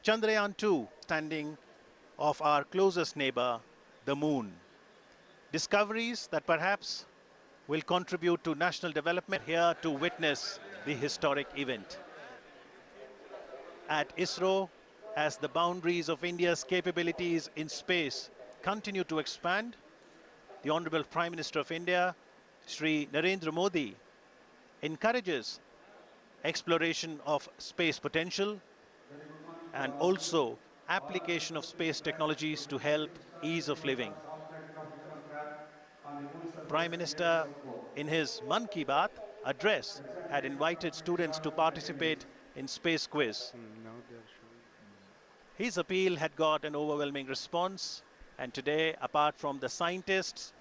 Chandrayaan 2 standing of our closest neighbor, the moon. Discoveries that perhaps will contribute to national development here to witness the historic event. At ISRO, as the boundaries of India's capabilities in space continue to expand, the Honorable Prime Minister of India, Shri Narendra Modi, encourages exploration of space potential and also application of space technologies to help ease of living. Prime Minister, in his Man Ki Baat address, had invited students to participate in space quiz. Now they are showing. His appeal had got an overwhelming response, and today, apart from the scientists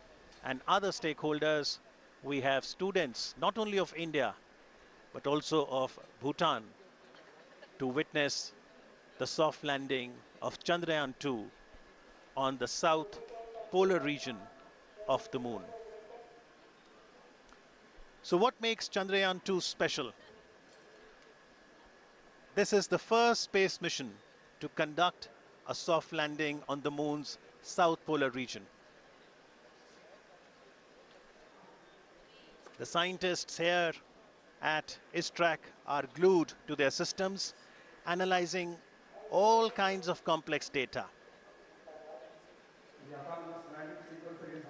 and other stakeholders, we have students not only of India but also of Bhutan to witness the soft landing of Chandrayaan 2 on the south polar region of the moon. So what makes Chandrayaan 2 special? This is the first space mission to conduct a soft landing on the moon's south polar region. The scientists here at ISTRAC are glued to their systems, analyzing all kinds of complex data.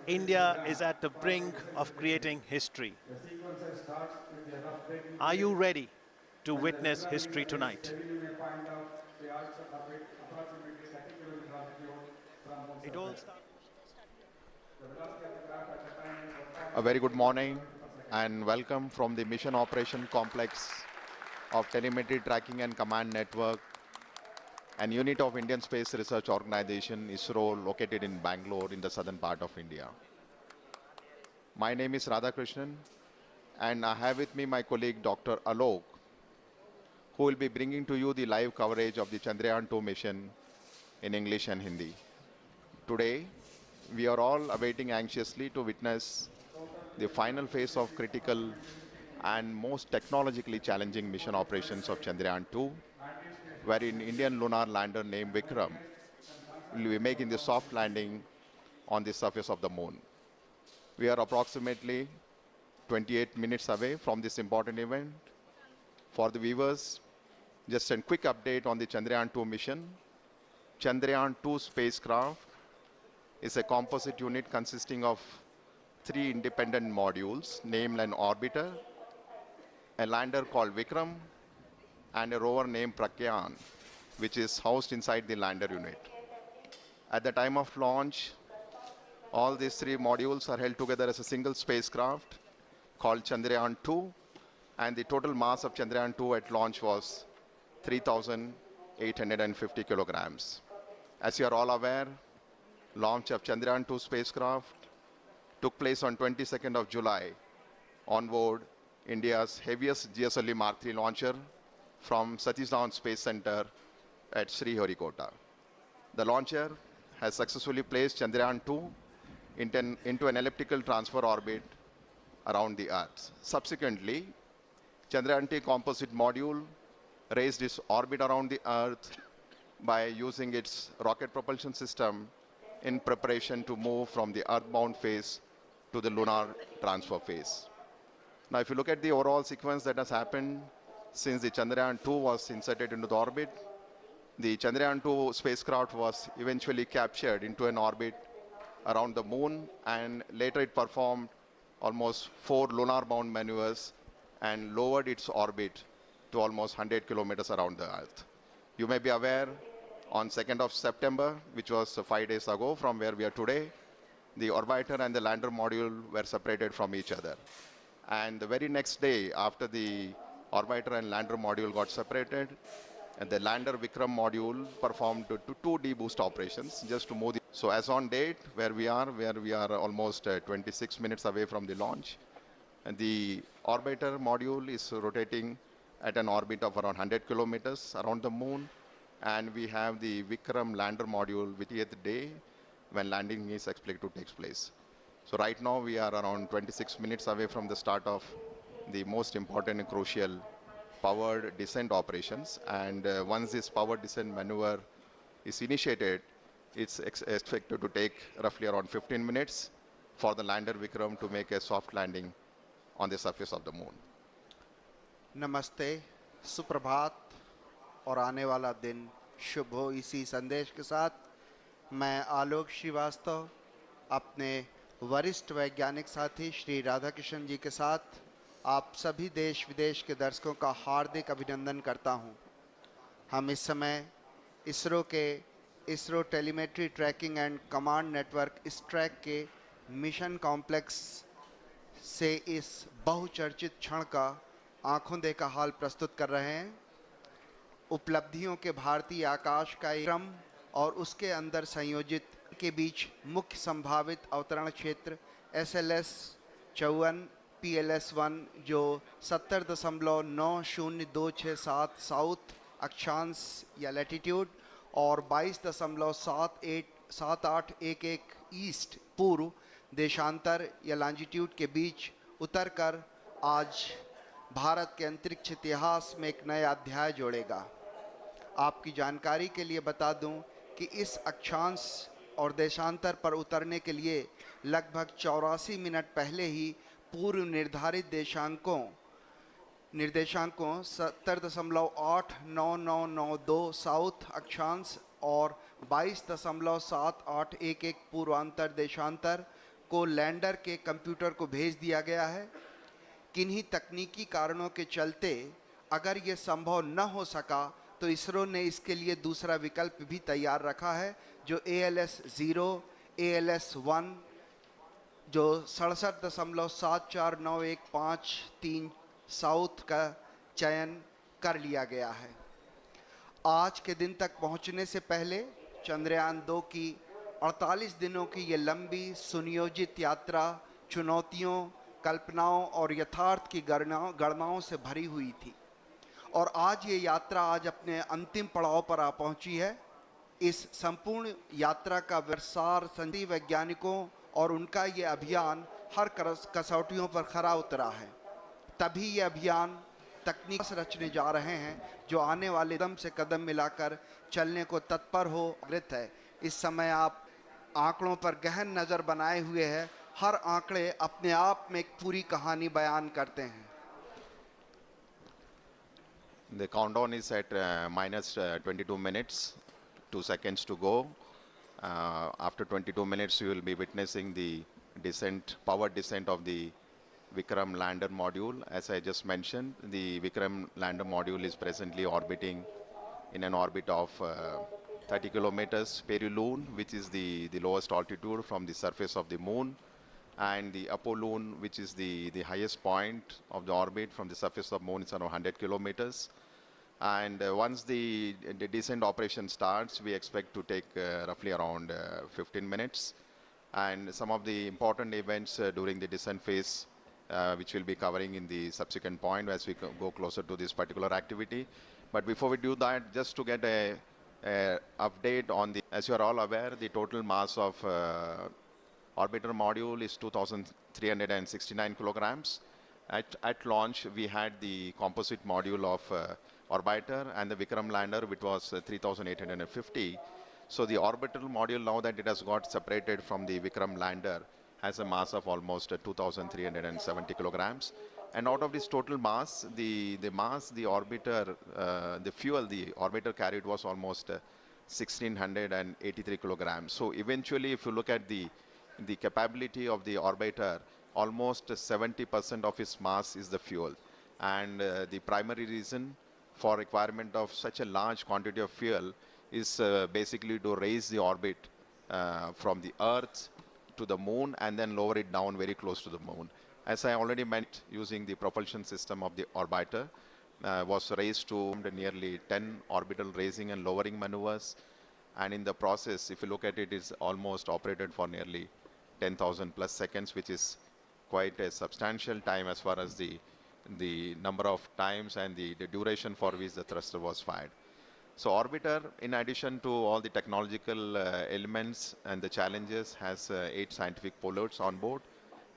India is at the brink of creating history. Are you ready to witness history tonight? It all starts. A very good morning and welcome from the Mission Operation Complex of Telemetry Tracking and Command Network, an unit of Indian Space Research Organization, ISRO, located in Bangalore in the southern part of India. My name is Radhakrishnan, and I have with me my colleague Dr. Alok, who will be bringing to you the live coverage of the Chandrayaan 2 mission in English and Hindi. Today, we are all awaiting anxiously to witness the final phase of critical and most technologically challenging mission operations of Chandrayaan 2, wherein Indian lunar lander named Vikram will be making the soft landing on the surface of the moon. We are approximately 28 minutes away from this important event. For the viewers, just a quick update on the Chandrayaan 2 mission. Chandrayaan 2 spacecraft is a composite unit consisting of 3 independent modules, named an orbiter, a lander called Vikram, and a rover named Pragyan, which is housed inside the lander unit. At the time of launch, all these 3 modules are held together as a single spacecraft called Chandrayaan 2, and the total mass of Chandrayaan 2 at launch was 3,850 kilograms. As you are all aware, launch of Chandrayaan 2 spacecraft took place on 22nd of July on board India's heaviest GSLV Mark III launcher from Satish Dhawan Space Center at Sriharikota. The launcher has successfully placed Chandrayaan 2 into an elliptical transfer orbit around the Earth. Subsequently, Chandrayaan 2 composite module raised its orbit around the Earth by using its rocket propulsion system in preparation to move from the earthbound phase to the lunar transfer phase. Now, if you look at the overall sequence that has happened since the Chandrayaan 2 was inserted into the orbit, the Chandrayaan 2 spacecraft was eventually captured into an orbit around the moon, and later it performed almost 4 lunar-bound maneuvers and lowered its orbit to almost 100 kilometers around the Earth. You may be aware, on 2nd of September, which was 5 days ago from where we are today, the orbiter and the lander module were separated from each other. And the very next day, after the orbiter and lander module got separated, and the lander Vikram module performed 2 deboost operations just to move the. So as on date, where we are almost 26 minutes away from the launch, and the orbiter module is rotating at an orbit of around 100 kilometers around the moon, and we have the Vikram lander module 50th day when landing is expected to take place. So right now we are around 26 minutes away from the start of the most important and crucial powered descent operations. And once this powered descent maneuver is initiated, it's expected to take roughly around 15 minutes for the lander Vikram to make a soft landing on the surface of the moon. नमस्ते, सुप्रभात और आने वाला दिन शुभ हो। इसी संदेश के साथ मैं आलोक श्रीवास्तव अपने वरिष्ठ वैज्ञानिक साथी श्री राधाकृष्ण जी के साथ आप सभी देश विदेश के दर्शकों का हार्दिक अभिनंदन करता हूं। हम इस समय ISRO telemetry tracking and command network इस ट्रैक के मिशन कॉम्प्लेक्स से इस बहुचर्चित क्षण का आंखों देखा हाल प्रस्तुत कर रहे हैं। उपलब्धियों के भारतीय आकाश का क्रम और उसके अंदर संयोजित के बीच मुख्य संभावित अवतरण क्षेत्र SLS 54 PLS1 जो 70.90267 साउथ अक्षांश या लैटिट्यूड और 22.7811 ईस्ट पूर्व देशांतर या लॉन्जिट्यूड के बीच उतरकर आज भारत के अंतरिक्ष इतिहास में एक नया अध्याय जोड़ेगा। आपकी जानकारी के लिए बता दूं कि इस अक्षांश और देशांतर पर उतरने के लिए लगभग 84 मिनट पहले ही पूर्व निर्धारित निर्देशांकों 70.89992 साउथ अक्षांश और 22.7811 पूर्वांतर देशांतर को लैंडर के कंप्यूटर को भेज दिया गया है। किन्हीं तकनीकी कारणों के चलते अगर ये संभव न हो सका तो इसरो ने इसके लिए दूसरा विकल्प भी तैयार रखा है जो ALS-0 ALS-1 जो 67.74915 साउथ का चयन कर लिया गया है। आज के दिन तक पहुंचने से पहले चंद्रयान 2 की 48 दिनों की ये लंबी सुनियोजित यात्रा चुनौतियों, कल्पनाओं और यथार्थ की गणनाओं से भरी हुई थी और आज ये यात्रा अपने अंतिम पड़ाव पर आ पहुंची है। इस संपूर्ण यात्रा का विस्तार संधि वैज्ञानिकों और उनका ये अभियान हर कसौटियों पर खरा उतरा है। तभी ये अभियान तकनीक रचने जा रहे हैं जो आने वाले कदम से कदम मिलाकर चलने को तत्पर हो है। इस समय आप आंकड़ों पर गहन नज़र बनाए हुए हैं। हर आंकड़े अपने आप में एक पूरी कहानी बयान करते हैं। The countdown is at minus 22 minutes, 2 seconds to go. After 22 minutes, you will be witnessing the powered descent of the Vikram lander module. As I just mentioned, the Vikram lander module is presently orbiting in an orbit of 30 kilometers perihelion, which is the lowest altitude from the surface of the moon, and the apolune, which is the highest point of the orbit from the surface of moon, is around 100 kilometers. And once the descent operation starts, we expect to take roughly around 15 minutes. And some of the important events during the descent phase, which we'll be covering in the subsequent point as we go closer to this particular activity. But before we do that, just to get a update on as you are all aware, the total mass of orbiter module is 2,369 kilograms. At launch, we had the composite module of orbiter and the Vikram lander, which was 3,850. So the orbital module, now that it has got separated from the Vikram lander, has a mass of almost 2,370 kilograms. And out of this total mass, the orbiter, the fuel the orbiter carried was almost 1,683 kilograms. So eventually, if you look at the capability of the orbiter, almost 70% of its mass is the fuel. And the primary reason for requirement of such a large quantity of fuel is basically to raise the orbit from the Earth to the moon and then lower it down very close to the moon. As I already mentioned, using the propulsion system of the orbiter was raised to nearly 10 orbital raising and lowering maneuvers. And in the process, if you look at it, it's almost operated for nearly 10,000 plus seconds, which is quite a substantial time as far as the number of times and the duration for which the thruster was fired. So orbiter, in addition to all the technological elements and the challenges, has 8 scientific payloads on board,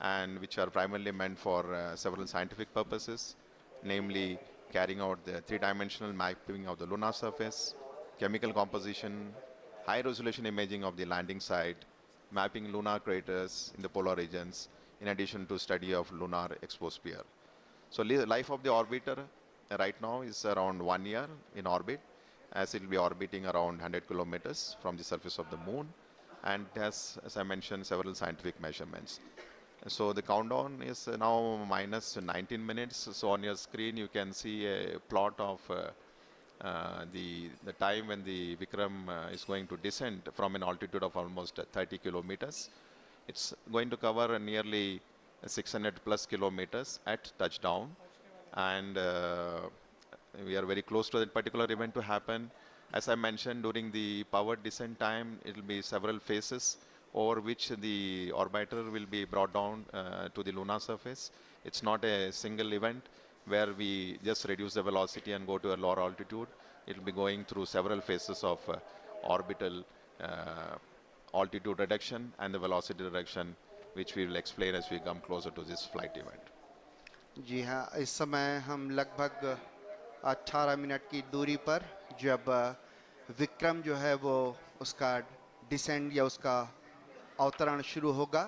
and which are primarily meant for several scientific purposes, namely carrying out the three-dimensional mapping of the lunar surface, chemical composition, high-resolution imaging of the landing site, mapping lunar craters in the polar regions, in addition to study of lunar exosphere. So life of the orbiter right now is around 1 year in orbit, as it will be orbiting around 100 kilometers from the surface of the moon, and has, as I mentioned, several scientific measurements. So the countdown is now minus 19 minutes. So on your screen you can see a plot of the time when the Vikram is going to descend from an altitude of almost 30 kilometers. It's going to cover nearly 600 plus kilometers at touchdown, and we are very close to that particular event to happen. As I mentioned, during the powered descent time, it will be several phases over which the orbiter will be brought down to the lunar surface. It's not a single event where we just reduce the velocity and go to a lower altitude. It will be going through several phases of orbital altitude reduction and the velocity reduction, which we will explain as we come closer to this flight event. जी हाँ, इस समय हम लगभग 18 minute की दूरी पर जब विक्रम जो है वो उसका डिसेंड या उसका अवतरण शुरू होगा,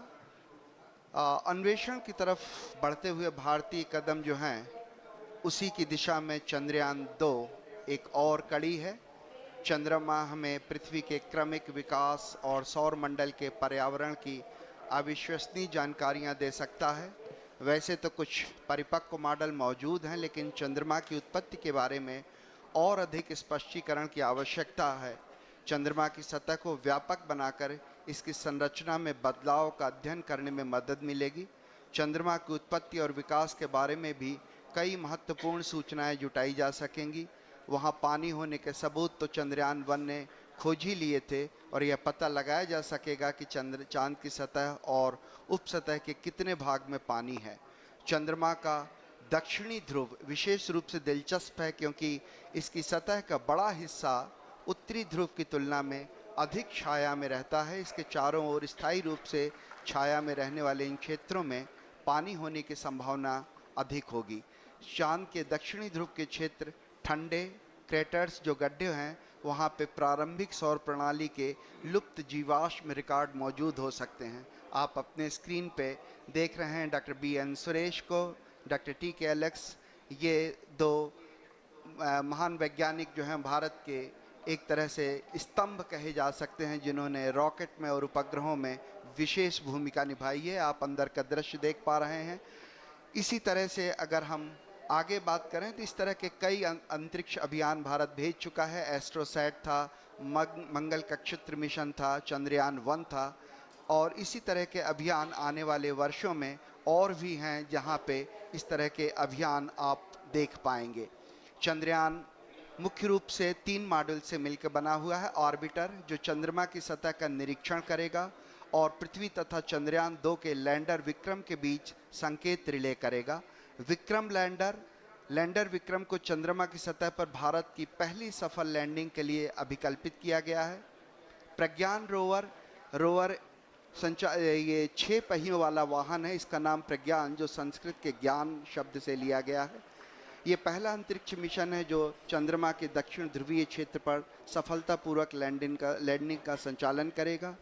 अन्वेषण की तरफ बढ़ते हुए भारतीय कदम जो हैं उसी की दिशा में चंद्रयान 2 एक और कड़ी है। चंद्रमा हमें पृथ्वी के क्रमिक विकास और सौर मंडल के पर्यावरण की अविश्वसनीय जानकारियां दे सकता है। वैसे तो कुछ परिपक्व मॉडल मौजूद हैं, लेकिन चंद्रमा की उत्पत्ति के बारे में और अधिक स्पष्टीकरण की आवश्यकता है। चंद्रमा की सतह को व्यापक बनाकर इसकी संरचना में बदलाव का अध्ययन करने में मदद मिलेगी। चंद्रमा की उत्पत्ति और विकास के बारे में भी कई महत्वपूर्ण सूचनाएं जुटाई जा सकेंगी। वहां पानी होने के सबूत तो चंद्रयान 1 ने खोज ही लिए थे, और यह पता लगाया जा सकेगा कि चांद की सतह और उपसतह के कितने भाग में पानी है। चंद्रमा का दक्षिणी ध्रुव विशेष रूप से दिलचस्प है, क्योंकि इसकी सतह का बड़ा हिस्सा उत्तरी ध्रुव की तुलना में अधिक छाया में रहता है। इसके चारों ओर स्थायी रूप से छाया में रहने वाले इन क्षेत्रों में पानी होने की संभावना अधिक होगी। चांद के दक्षिणी ध्रुव के क्षेत्र ठंडे क्रेटर्स जो गड्ढे हैं, वहाँ पे प्रारंभिक सौर प्रणाली के लुप्त जीवाश्म रिकॉर्ड मौजूद हो सकते हैं। आप अपने स्क्रीन पे देख रहे हैं डॉक्टर BN सुरेश को, डॉक्टर TK एलेक्स, ये दो महान वैज्ञानिक जो हैं भारत के एक तरह से स्तंभ कहे जा सकते हैं, जिन्होंने रॉकेट में और उपग्रहों में विशेष भूमिका निभाई है। आप अंदर का दृश्य देख पा रहे हैं। इसी तरह से अगर हम आगे बात करें तो इस तरह के कई अंतरिक्ष अभियान भारत भेज चुका है। एस्ट्रोसैट था, मंगल कक्षत्र मिशन था, चंद्रयान 1 था, और इसी तरह के अभियान आने वाले वर्षों में और भी हैं जहां पे इस तरह के अभियान आप देख पाएंगे। चंद्रयान मुख्य रूप से 3 मॉड्यूल से मिलकर बना हुआ है। ऑर्बिटर जो चंद्रमा की सतह का निरीक्षण करेगा और पृथ्वी तथा चंद्रयान 2 के लैंडर विक्रम के बीच संकेत रिले करेगा। विक्रम लैंडर विक्रम को चंद्रमा की सतह पर भारत की पहली सफल लैंडिंग के लिए अभिकल्पित किया गया है। प्रज्ञान रोवर ये 6 पहियों वाला वाहन है। इसका नाम प्रज्ञान, जो संस्कृत के ज्ञान शब्द से लिया गया है। ये पहला अंतरिक्ष मिशन है जो चंद्रमा के दक्षिण ध्रुवीय क्षेत्र पर सफलतापूर्वक लैंडिंग का संचालन करेगा।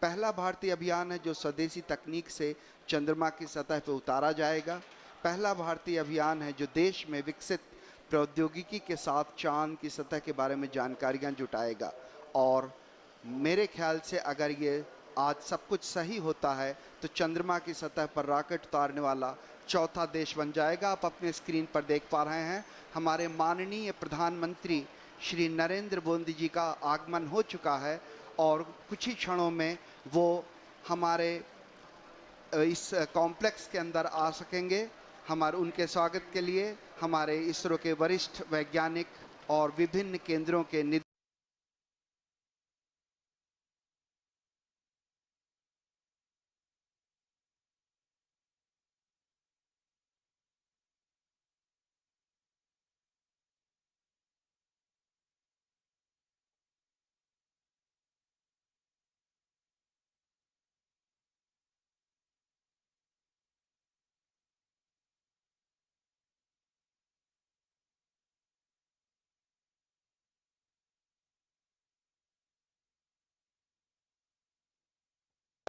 पहला भारतीय अभियान है जो स्वदेशी तकनीक से चंद्रमा की सतह पर उतारा जाएगा। पहला भारतीय अभियान है जो देश में विकसित प्रौद्योगिकी के साथ चांद की सतह के बारे में जानकारियां जुटाएगा। और मेरे ख्याल से अगर ये आज सब कुछ सही होता है तो चंद्रमा की सतह पर रॉकेट उतारने वाला चौथा देश बन जाएगा। आप अपने स्क्रीन पर देख पा रहे हैं हमारे माननीय प्रधानमंत्री श्री नरेंद्र मोदी जी का आगमन हो चुका है, और कुछ ही क्षणों में वो हमारे इस कॉम्प्लेक्स के अंदर आ सकेंगे। हमारे उनके स्वागत के लिए हमारे इसरो के वरिष्ठ वैज्ञानिक और विभिन्न केंद्रों के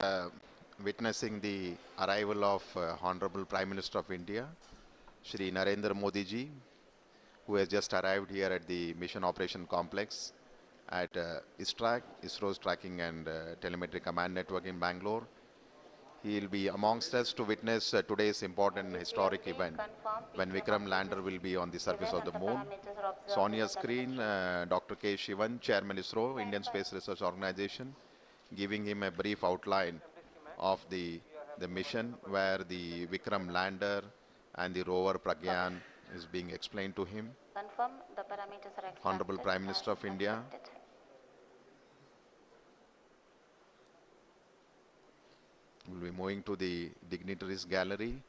uh, witnessing the arrival of Honorable Prime Minister of India, Shri Narendra Modi ji, who has just arrived here at the Mission Operation Complex at ISRO's Tracking and Telemetry Command Network in Bangalore. He will be amongst us to witness today's important historic event when Vikram lander will be on the surface of the moon. So on your screen, Dr. K. Shivan, Chairman ISRO, Indian Space Research Organization, giving him a brief outline of the mission where the Vikram lander and the rover Pragyan is being explained to him. Confirm the parameters are extracted. Honorable Prime Minister of India. We'll be moving to the dignitaries gallery.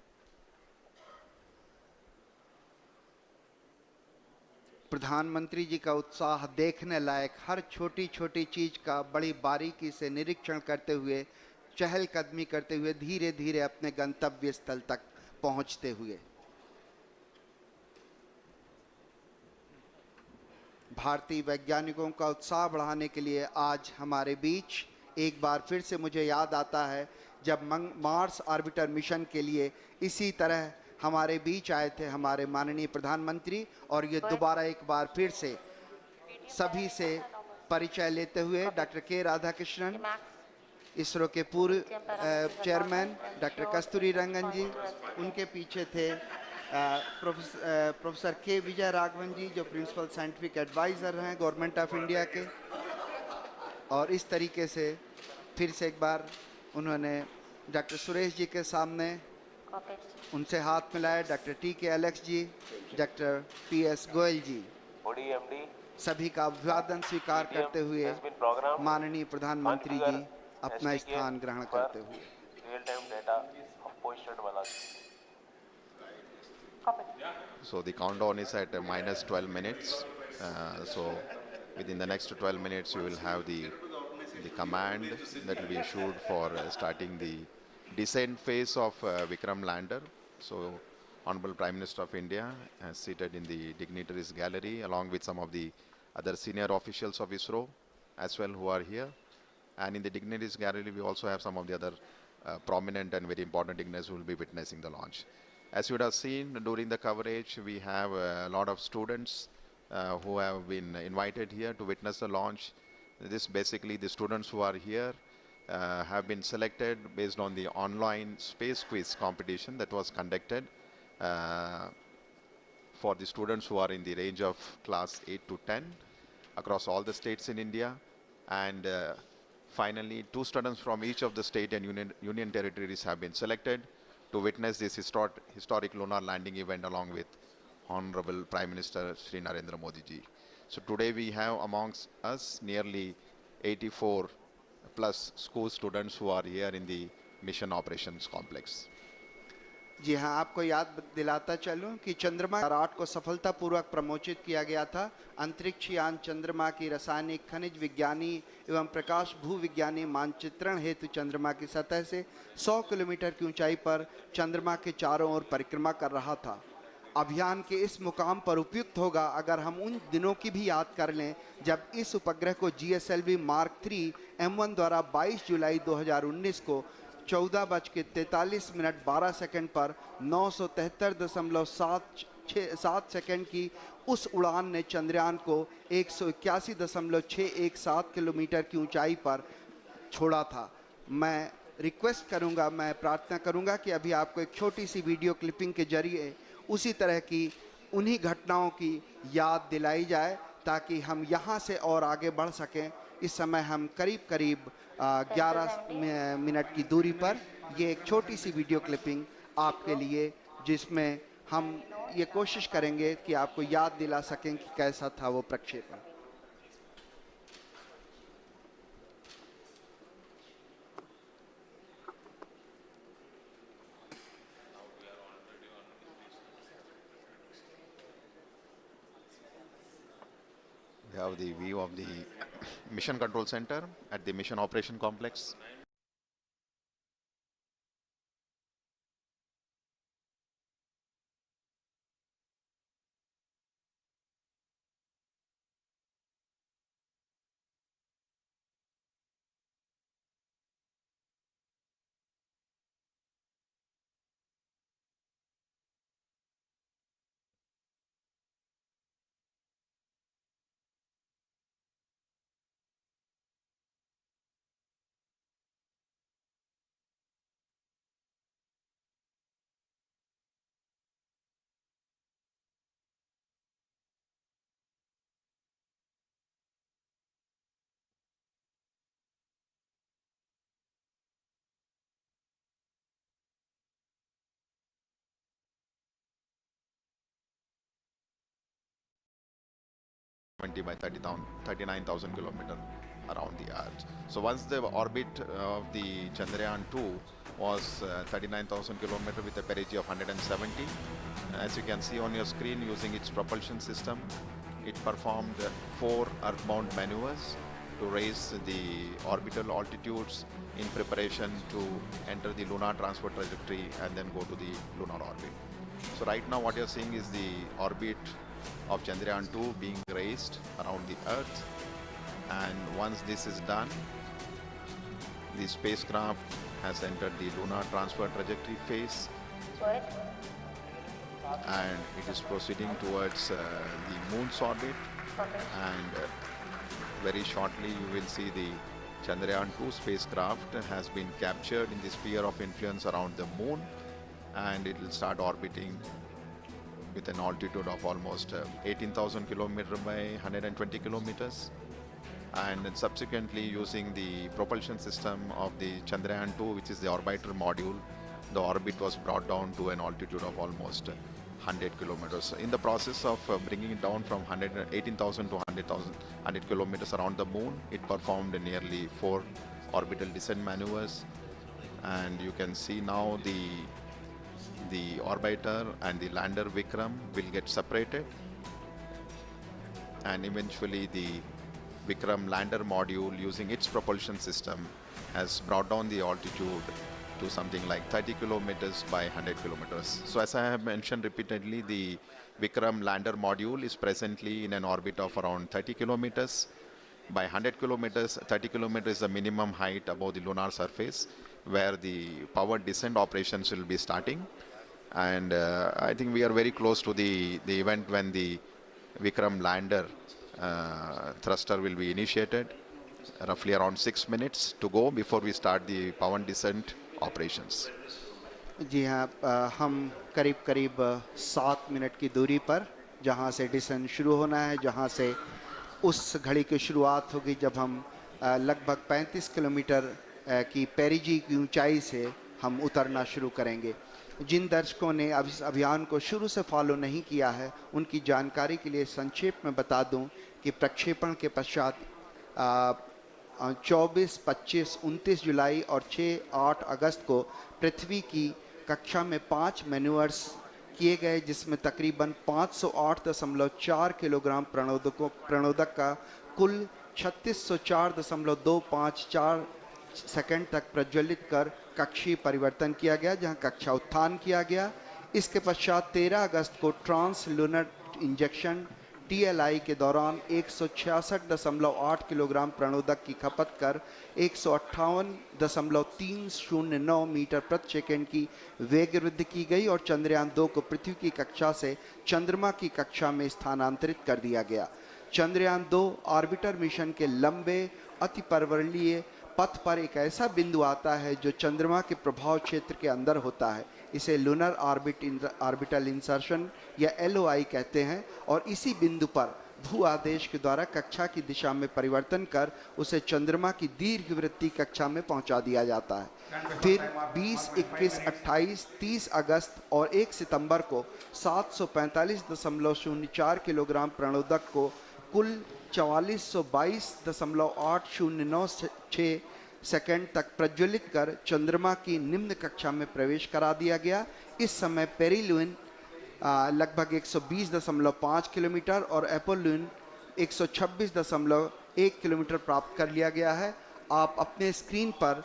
प्रधानमंत्री जी का उत्साह देखने लायक, हर छोटी छोटी चीज का बड़ी बारीकी से निरीक्षण करते हुए, चहलकदमी करते हुए धीरे धीरे अपने गंतव्य स्थल तक पहुंचते हुए भारतीय वैज्ञानिकों का उत्साह बढ़ाने के लिए आज हमारे बीच एक बार फिर से मुझे याद आता है जब मार्स ऑर्बिटर मिशन के लिए इसी तरह हमारे बीच आए थे हमारे माननीय प्रधानमंत्री, और ये दोबारा एक बार फिर से सभी से परिचय लेते हुए डॉक्टर के राधाकृष्णन, इसरो के पूर्व चेयरमैन डॉक्टर कस्तूरी रंगन जी, उनके पीछे थे प्रोफेसर के विजय राघवन जी जो प्रिंसिपल साइंटिफिक एडवाइज़र हैं गवर्नमेंट ऑफ इंडिया के, और इस तरीके से फिर से एक बार उन्होंने डॉक्टर सुरेश जी के सामने उनसे हाथ मिलाया, डॉक्टर टी के एलेक्स जी, डॉक्टर पी एस गोयल जी, सभी का अभिवादन स्वीकार करते हुए माननीय प्रधानमंत्री जी अपना स्थान ग्रहण करते हुए So the countdown is at minus 12 minutes. So within the next 12 minutes, you will have the command that will be issued for starting the descent phase of Vikram lander. So Honorable Prime Minister of India is seated in the dignitaries gallery along with some of the other senior officials of ISRO as well who are here. And in the dignitaries gallery, we also have some of the other prominent and very important dignitaries who will be witnessing the launch. As you would have seen during the coverage, we have a lot of students who have been invited here to witness the launch. This basically the students who are here have been selected based on the online space quiz competition that was conducted for the students who are in the range of class 8 to 10 across all the states in India. And finally, 2 students from each of the state and union territories have been selected to witness this historic lunar landing event along with Honorable Prime Minister Shri Narendra Modi ji. So today we have amongst us nearly 84 plus school students who are here in the Mission Operations Complex. जी हाँ, आपको याद दिलाता चलूं कि चंद्रमा 8 को सफलतापूर्वक प्रमोचित किया गया था। अंतरिक्ष यान चंद्रमा की रासायनिक, खनिज विज्ञानी एवं प्रकाश भूविज्ञानी मानचित्रण हेतु चंद्रमा की सतह से 100 किलोमीटर की ऊंचाई पर चंद्रमा के चारों ओर परिक्रमा कर रहा था। अभियान के इस मुकाम पर उपयुक्त होगा अगर हम उन दिनों की भी याद कर लें जब इस उपग्रह को GSLV Mark 3 M1 द्वारा 22 जुलाई 2019 को 14:43 पर 973.7 सेकंड की उस उड़ान ने चंद्रयान को 181.617 किलोमीटर की ऊंचाई पर छोड़ा था। मैं रिक्वेस्ट करूंगा, मैं प्रार्थना करूंगा कि अभी आपको एक छोटी सी वीडियो क्लिपिंग के जरिए उसी तरह की उन्हीं घटनाओं की याद दिलाई जाए ताकि हम यहाँ से और आगे बढ़ सकें। इस समय हम करीब 11 मिनट की दूरी पर ये एक छोटी सी वीडियो क्लिपिंग आपके लिए, जिसमें हम ये कोशिश करेंगे कि आपको याद दिला सकें कि कैसा था वो प्रक्षेपण। We have the view of the Mission Control Center at the Mission Operation Complex. 70 by 39,000 kilometers around the Earth. So once the orbit of the Chandrayaan-2 was 39,000 kilometers with a perigee of 170, as you can see on your screen, using its propulsion system, it performed 4 earthbound maneuvers to raise the orbital altitudes in preparation to enter the lunar transfer trajectory and then go to the lunar orbit. So right now what you're seeing is the orbit of Chandrayaan-2 being raised around the Earth, and once this is done, the spacecraft has entered the lunar transfer trajectory phase and it is proceeding towards the moon's orbit, and very shortly you will see the Chandrayaan-2 spacecraft has been captured in the sphere of influence around the moon, and it will start orbiting with an altitude of almost 18,000 kilometers by 120 kilometers. And then subsequently, using the propulsion system of the Chandrayaan-2, which is the orbiter module, the orbit was brought down to an altitude of almost 100 kilometers. In the process of bringing it down from 18,000 to 100 kilometers around the moon, it performed nearly 4 orbital descent maneuvers, and you can see now the orbiter and the lander Vikram will get separated, and eventually the Vikram lander module, using its propulsion system, has brought down the altitude to something like 30 kilometers by 100 kilometers. So as I have mentioned repeatedly, the Vikram lander module is presently in an orbit of around 30 kilometers by 100 kilometers. 30 kilometers is the minimum height above the lunar surface where the power descent operations will be starting. And I think we are very close to the event when the Vikram lander thruster will be initiated. Roughly around 6 minutes to go before we start the power descent operations. जी हाँ, हम करीब करीब 7 minute की दूरी पर जहाँ से decent शुरू होना है, जहाँ से उस घड़ी की शुरुआत होगी जब हम लगभग 35 किलोमीटर की पेरिजी की ऊंचाई से हम उतरना शुरू करेंगे। जिन दर्शकों ने अब इस अभियान को शुरू से फॉलो नहीं किया है, उनकी जानकारी के लिए संक्षेप में बता दूं कि प्रक्षेपण के पश्चात 24, 25, 29 जुलाई और 6-8 अगस्त को पृथ्वी की कक्षा में 5 मैन्यूअर्स किए गए, जिसमें तकरीबन 508.4 किलोग्राम प्रणोदक का कुल 3604.254 सेकंड तक प्रज्वलित कर कक्षीय परिवर्तन किया गया, जहां कक्षा उत्थान किया गया। इसके पश्चात 13 अगस्त को ट्रांस लूनर इंजेक्शन TLI के दौरान 166.8 किलोग्राम प्रणोदक की खपत कर 158.309 मीटर प्रति सेकंड की वेग वृद्धि की गई और चंद्रयान-2 को पृथ्वी की कक्षा से चंद्रमा की कक्षा में स्थानांतरित कर दिया गया। चंद्रयान-2 ऑर्बिटर मिशन के लंबे अतिपर्वणीय पथ पर एक ऐसा बिंदु आता है जो चंद्रमा के प्रभाव क्षेत्र के अंदर होता है। इसे लूनर ऑर्बिटल इंसर्शन या LOI कहते हैं, और इसी बिंदु पर भू आदेश के द्वारा कक्षा की दिशा में परिवर्तन कर उसे चंद्रमा की दीर्घवृत्तीय कक्षा में पहुंचा दिया जाता है। फिर 20, 21, 28, 30 अगस्त और 1 सितंबर को 745.04 किलोग्राम प्रणोदक को कुल 4422.806 सेकंड तक प्रज्वलित कर चंद्रमा की निम्न कक्षा में प्रवेश करा दिया गया। इस समय पेरिलुइन लगभग 120.5 किलोमीटर और एपोलुइन 126.1 किलोमीटर प्राप्त कर लिया गया है। आप अपने स्क्रीन पर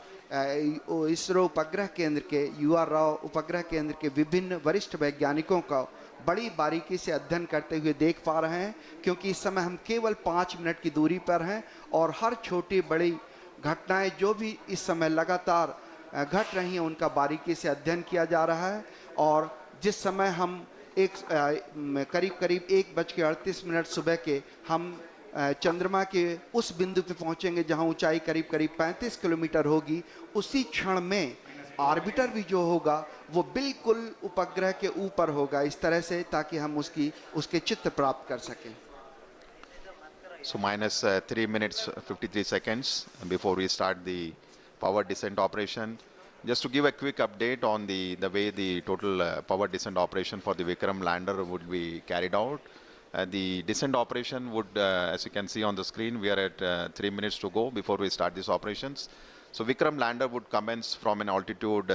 इसरो उपग्रह केंद्र के UR राव उपग्रह केंद्र के विभिन्न वरिष्ठ वैज्ञानिकों का बड़ी बारीकी से अध्ययन करते हुए देख पा रहे हैं, क्योंकि इस समय हम केवल 5 मिनट की दूरी पर हैं और हर छोटी बड़ी घटनाएं जो भी इस समय लगातार घट रही हैं उनका बारीकी से अध्ययन किया जा रहा है। और जिस समय हम करीब 1:38 सुबह के हम चंद्रमा के उस बिंदु पे पहुंचेंगे जहां ऊंचाई करीब 35 किलोमीटर होगी, उसी क्षण में ऑर्बिटर भी जो होगा वो बिल्कुल उपग्रह के ऊपर होगा, इस तरह से ताकि हम उसके चित्र प्राप्त कर सकें। So minus 3 minutes 53 seconds before we start the power descent operation. Just to give a quick update on the way the total power descent operation for the Vikram lander would be carried out. The descent operation would, as you can see on the screen, we are at 3 minutes to go before we start these operations. So Vikram lander would commence from an altitude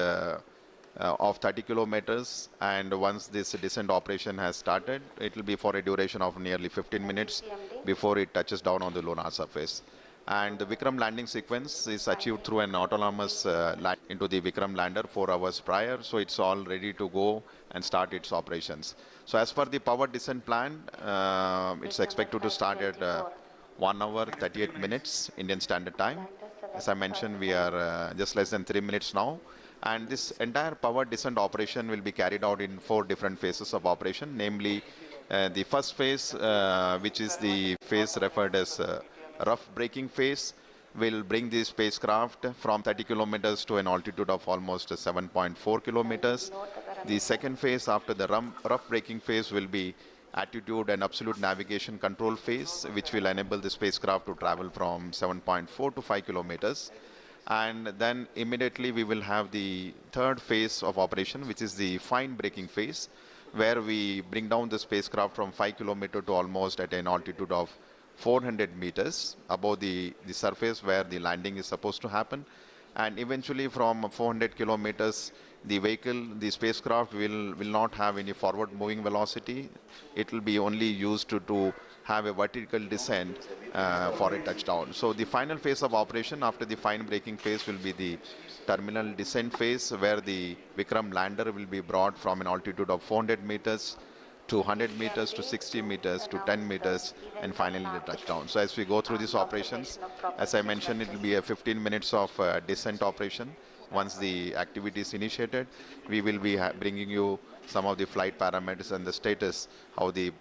of 30 kilometers, and once this descent operation has started, it will be for a duration of nearly 15 minutes before it touches down on the lunar surface. And the Vikram landing sequence is achieved through an autonomous land into the Vikram lander 4 hours prior, so it's all ready to go and start its operations. So as per the power descent plan, it's expected to start at 1 hour 38 minutes Indian Standard Time. As I mentioned, we are just less than 3 minutes now. And this entire power descent operation will be carried out in 4 different phases of operation, namely the first phase, which is the phase referred as rough braking phase, will bring the spacecraft from 30 kilometers to an altitude of almost 7.4 kilometers. The second phase after the rough braking phase will be attitude and absolute navigation control phase, which will enable the spacecraft to travel from 7.4 to 5 kilometers. And then immediately we will have the third phase of operation, which is the fine braking phase, where we bring down the spacecraft from 5 kilometers to almost at an altitude of 400 meters above the surface where the landing is supposed to happen. And eventually from 400 kilometers, the vehicle, the spacecraft will not have any forward moving velocity. It will be only used to have a vertical descent for a touchdown. So the final phase of operation after the fine braking phase will be the terminal descent phase, where the Vikram lander will be brought from an altitude of 400 meters to 100 meters to 60 meters to 10 meters and finally the touchdown. So as we go through these operations, as I mentioned, it will be a 15 minutes of descent operation. Once the activity is initiated, we will be bringing you some of the flight parameters and the status, how the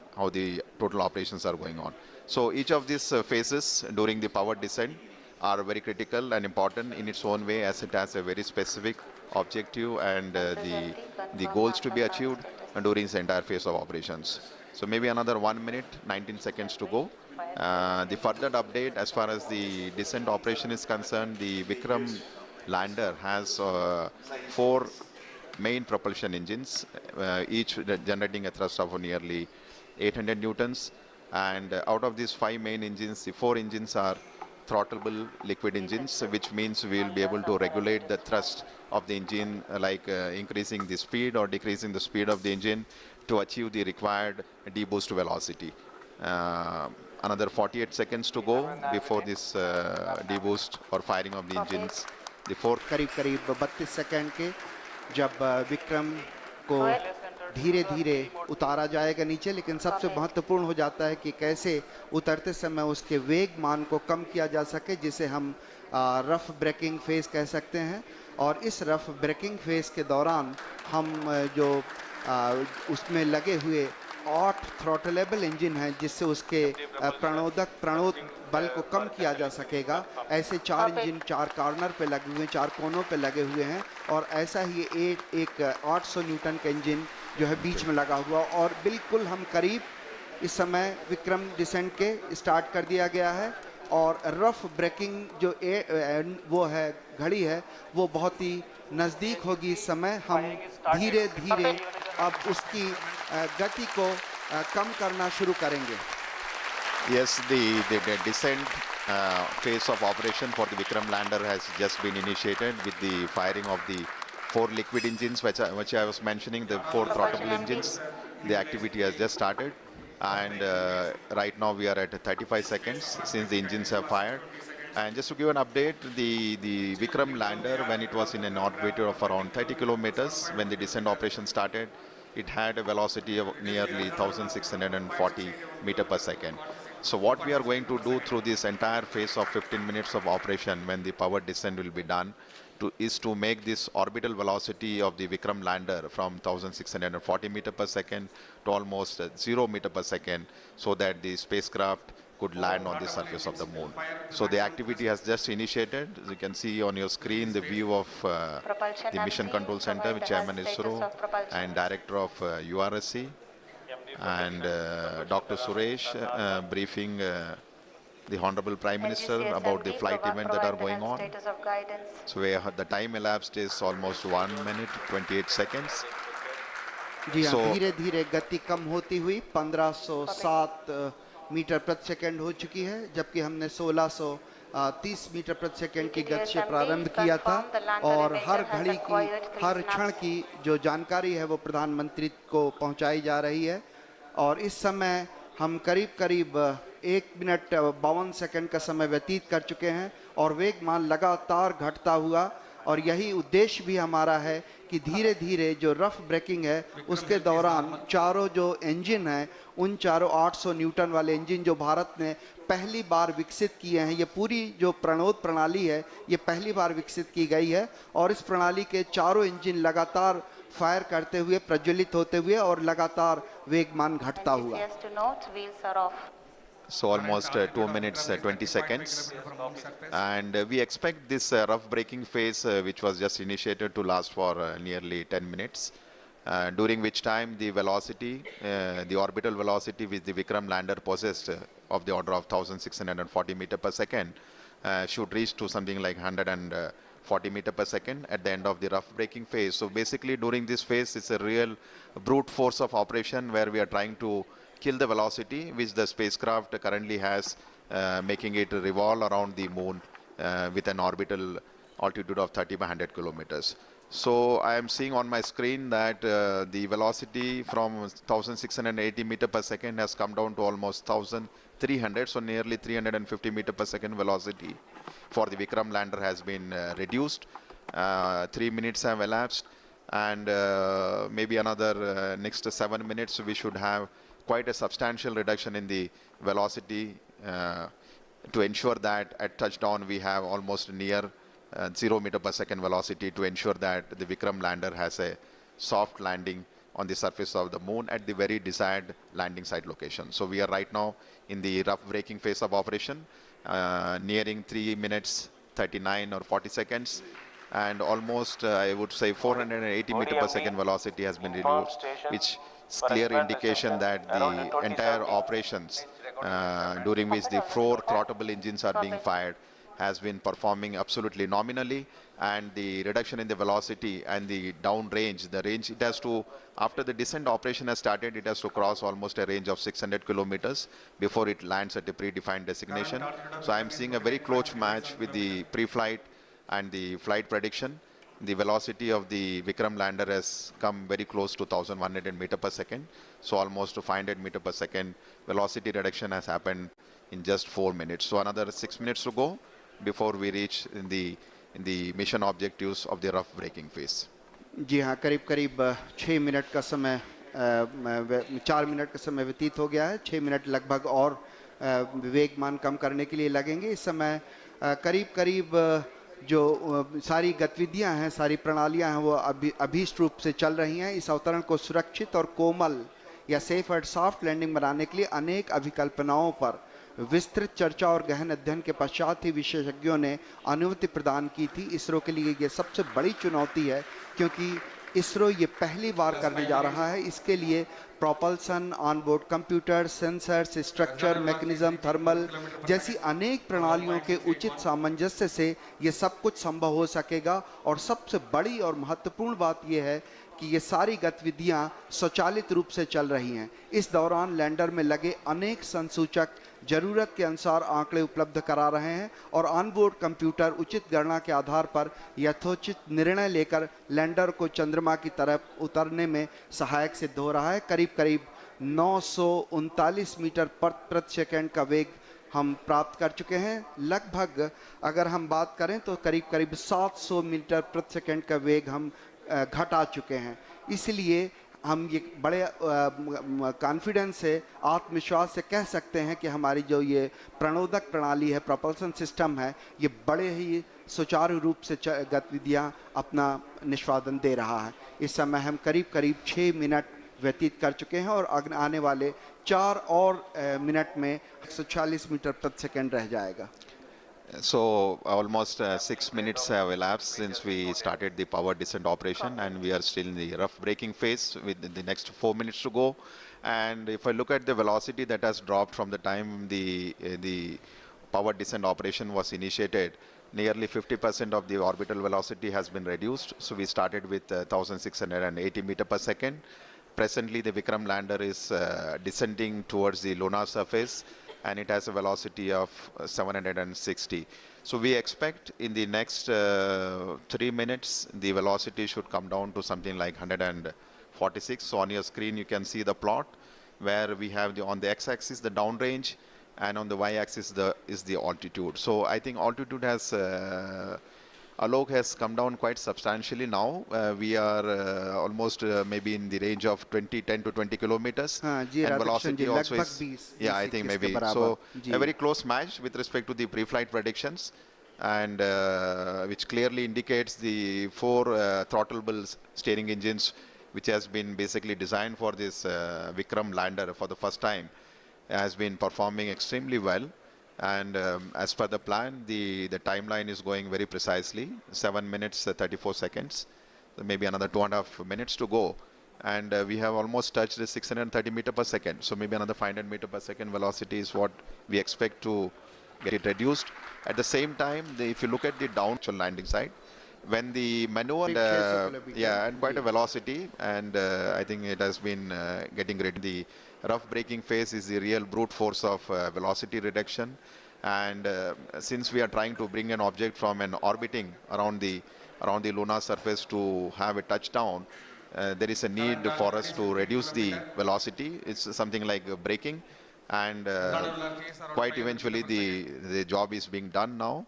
total operations are going on. So each of these phases during the power descent are very critical and important in its own way, as it has a very specific objective and the goals to be achieved during this entire phase of operations. So maybe another 1 minute, 19 seconds to go. The further update as far as the descent operation is concerned, the Vikram lander has 4 main propulsion engines, each generating a thrust of nearly 800 newtons. And out of these 5 main engines, the 4 engines are throttleable liquid engines, which means we will be able to regulate the thrust of the engine, like increasing the speed or decreasing the speed of the engine to achieve the required deboost velocity. Another 48 seconds to go before this deboost or firing of the engines. The 4 करीब 32 second के जब विक्रम को धीरे धीरे उतारा जाएगा नीचे, लेकिन सबसे महत्वपूर्ण हो जाता है कि कैसे उतरते समय उसके वेग मान को कम किया जा सके, जिसे हम रफ ब्रेकिंग फेज कह सकते हैं। और इस रफ ब्रेकिंग फेज के दौरान हम जो उसमें लगे हुए 8 थ्रॉटलेबल इंजन हैं, जिससे उसके प्रणोद बल को कम किया जा सकेगा। ऐसे 4 इंजन 4 कॉर्नर पे लगे हुए हैं, 4 कोनों पे लगे हुए हैं, और ऐसा ही एक 800 न्यूटन का इंजन जो है बीच में लगा हुआ। और बिल्कुल हम करीब इस समय विक्रम डिसेंट के स्टार्ट कर दिया गया है, और रफ ब्रेकिंग जो वो है घड़ी है, वो बहुत ही नज़दीक होगी। इस समय हम धीरे धीरे अब उसकी गति को कम करना शुरू करेंगे। Yes, the descent phase of operation for the Vikram lander has just been initiated with the firing of the 4 liquid engines, which I was mentioning, the 4 throttleable engines. The activity has just started, and right now we are at 35 seconds since the engines have fired. And just to give an update, the Vikram lander, when it was in an orbit of around 30 kilometers, when the descent operation started, it had a velocity of nearly 1,640 meters per second. So what we are going to do through this entire phase of 15 minutes of operation, when the power descent will be done, is to make this orbital velocity of the Vikram lander from 1,640 meters per second to almost 0 meters per second, so that the spacecraft could land on the surface of the moon. So the activity has just initiated. As you can see on your screen the view of the Mission Control Center, with Chairman ISRO and Director of URSC, and Dr. Suresh briefing the Honorable Prime Minister about the flight event that are going on. So the time elapsed is almost 1 minute 28 seconds. जी हाँ, So धीरे धीरे गति कम होती हुई 1507 metre प्रति second हो चुकी है, जबकि हमने 1630 मीटर प्रति सेकंड की गति से प्रारंभ किया था। और हर घड़ी की, हर क्षण की जो जानकारी है वो प्रधानमंत्री को पहुंचाई जा रही है। और इस समय हम करीब करीब 1 मिनट 52 सेकंड का समय व्यतीत कर चुके हैं और वेगमान लगातार घटता हुआ। और यही उद्देश्य भी हमारा है कि धीरे धीरे जो रफ ब्रेकिंग है उसके दौरान चारों जो इंजन हैं, उन चारों 800 न्यूटन वाले इंजन जो भारत ने पहली बार विकसित किए हैं, ये पूरी जो प्रणोद प्रणाली है ये पहली बार विकसित की गई है। और इस प्रणाली के चारों इंजन लगातार फायर करते हुए, प्रज्वलित होते हुए और लगातार वेगमान घटता हुआ। Just to note, wheels are off. So almost 2 minutes 20 seconds, and we expect this rough braking phase, which was just initiated, to last for nearly 10 minutes, during which time the velocity, the orbital velocity which the Vikram lander possessed, of the order of 1640 meter per second, should reach to something like 140 meter per second at the end of the rough braking phase. So basically during this phase it's a real brute force of operation where we are trying to kill the velocity which the spacecraft currently has, making it revolve around the moon with an orbital altitude of 30 by 100 kilometers. So I am seeing on my screen that the velocity from 1680 meter per second has come down to almost 1300, so nearly 350 meter per second velocity for the Vikram lander has been reduced. 3 minutes have elapsed, and maybe another next 7 minutes we should have quite a substantial reduction in the velocity to ensure that at touchdown we have almost near 0 meter per second velocity, to ensure that the Vikram lander has a soft landing on the surface of the moon at the very desired landing site location. So we are right now in the rough braking phase of operation, nearing 3 minutes 39 or 40 seconds, and almost I would say 480 meter per second velocity has been reduced, which is clear indication that the entire operations during which the 4 throttleable engines are being fired has been performing absolutely nominally, and the reduction in the velocity and the down range, the range it has to, after the descent operation has started, it has to cross almost a range of 600 kilometers before it lands at a predefined destination. So I am seeing a very close match with the pre-flight and the flight prediction. The velocity of the Vikram lander has come very close to 1100 meter per second. So almost to 500 meter per second velocity reduction has happened in just 4 minutes. So another 6 minutes to go before we reach in the mission objectives of the rough braking phase. जी हाँ, करीब करीब 6 minute का समय, 4 minute का समय व्यतीत हो गया है। 6 मिनट लगभग और वेगमान कम करने के लिए लगेंगे। इस समय करीब करीब जो सारी गतिविधियां हैं, सारी प्रणालियां हैं, वो अभीष्ट रूप से चल रही हैं। इस अवतरण को सुरक्षित और कोमल या सेफ एंड सॉफ्ट लैंडिंग बनाने के लिए अनेक अभिकल्पनाओं पर विस्तृत चर्चा और गहन अध्ययन के पश्चात ही विशेषज्ञों ने अनुमति प्रदान की थी। इसरो के लिए ये सबसे बड़ी चुनौती है, क्योंकि इसरो ये पहली बार करने जा रहा है। इसके लिए propulsion, onboard computer, sensors, structure, mechanism, thermal जैसी अनेक प्रणालियों के उचित सामंजस्य से ये सब कुछ संभव हो सकेगा। और सबसे बड़ी और महत्वपूर्ण बात यह है कि ये सारी गतिविधियां स्वचालित रूप से चल रही हैं। इस दौरान लैंडर में लगे अनेक संसूचक जरूरत के अनुसार आंकड़े उपलब्ध करा रहे हैं और ऑनबोर्ड कंप्यूटर उचित गणना के आधार पर यथोचित निर्णय लेकर लैंडर को चंद्रमा की तरफ उतरने में सहायक सिद्ध हो रहा है। करीब करीब 939 मीटर प्रति सेकंड का वेग हम प्राप्त कर चुके हैं। लगभग अगर हम बात करें तो करीब करीब 700 मीटर प्रति सेकंड का वेग हम घटा चुके हैं। इसलिए हम ये बड़े कॉन्फिडेंस से, आत्मविश्वास से कह सकते हैं कि हमारी जो ये प्रणोदक प्रणाली है, प्रोपल्सन सिस्टम है, ये बड़े ही सुचारू रूप से गतिविधियां अपना निष्पादन दे रहा है। इस समय हम करीब करीब 6 मिनट व्यतीत कर चुके हैं और आने वाले 4 और मिनट में 140 मीटर प्रति सेकंड रह जाएगा। So almost 6 minutes have elapsed since we started the power descent operation, and we are still in the rough braking phase with the next 4 minutes to go. And if I look at the velocity that has dropped from the time the power descent operation was initiated, nearly 50% of the orbital velocity has been reduced. So we started with 1680 meter per second, Presently, the Vikram lander is descending towards the lunar surface, and it has a velocity of 760. So we expect in the next 3 minutes, the velocity should come down to something like 146. So on your screen, you can see the plot where we have on the x-axis the downrange, and on the y-axis is the altitude. So I think altitude has Alok has come down quite substantially now. We are almost maybe in the range of 10 to 20 kilometers. Ji And Radhakrishna velocity ji also लगभग is, 20 yeah, I 20 think 21 के maybe. बराबर So ji a very close match with respect to the pre-flight predictions, and which clearly indicates the 4 throttleable steering engines, which has been basically designed for this Vikram lander for the first time, has been performing extremely well. And as per the plan, the timeline is going very precisely, 7 minutes 34 seconds. So maybe another 2.5 minutes to go. And we have almost touched the 630 meter per second. So maybe another 500 meter per second velocity is what we expect to get it reduced. At the same time, if you look at the down landing side, when the maneuver, 600 kilometer yeah, and quite a ji velocity, and I think it has been getting ready. The rough braking phase is the real brute force of velocity reduction, and since we are trying to bring an object from an orbiting around the lunar surface to have a touchdown, there is a need for us to reduce the velocity. It's something like braking, and quite eventually the job is being done now.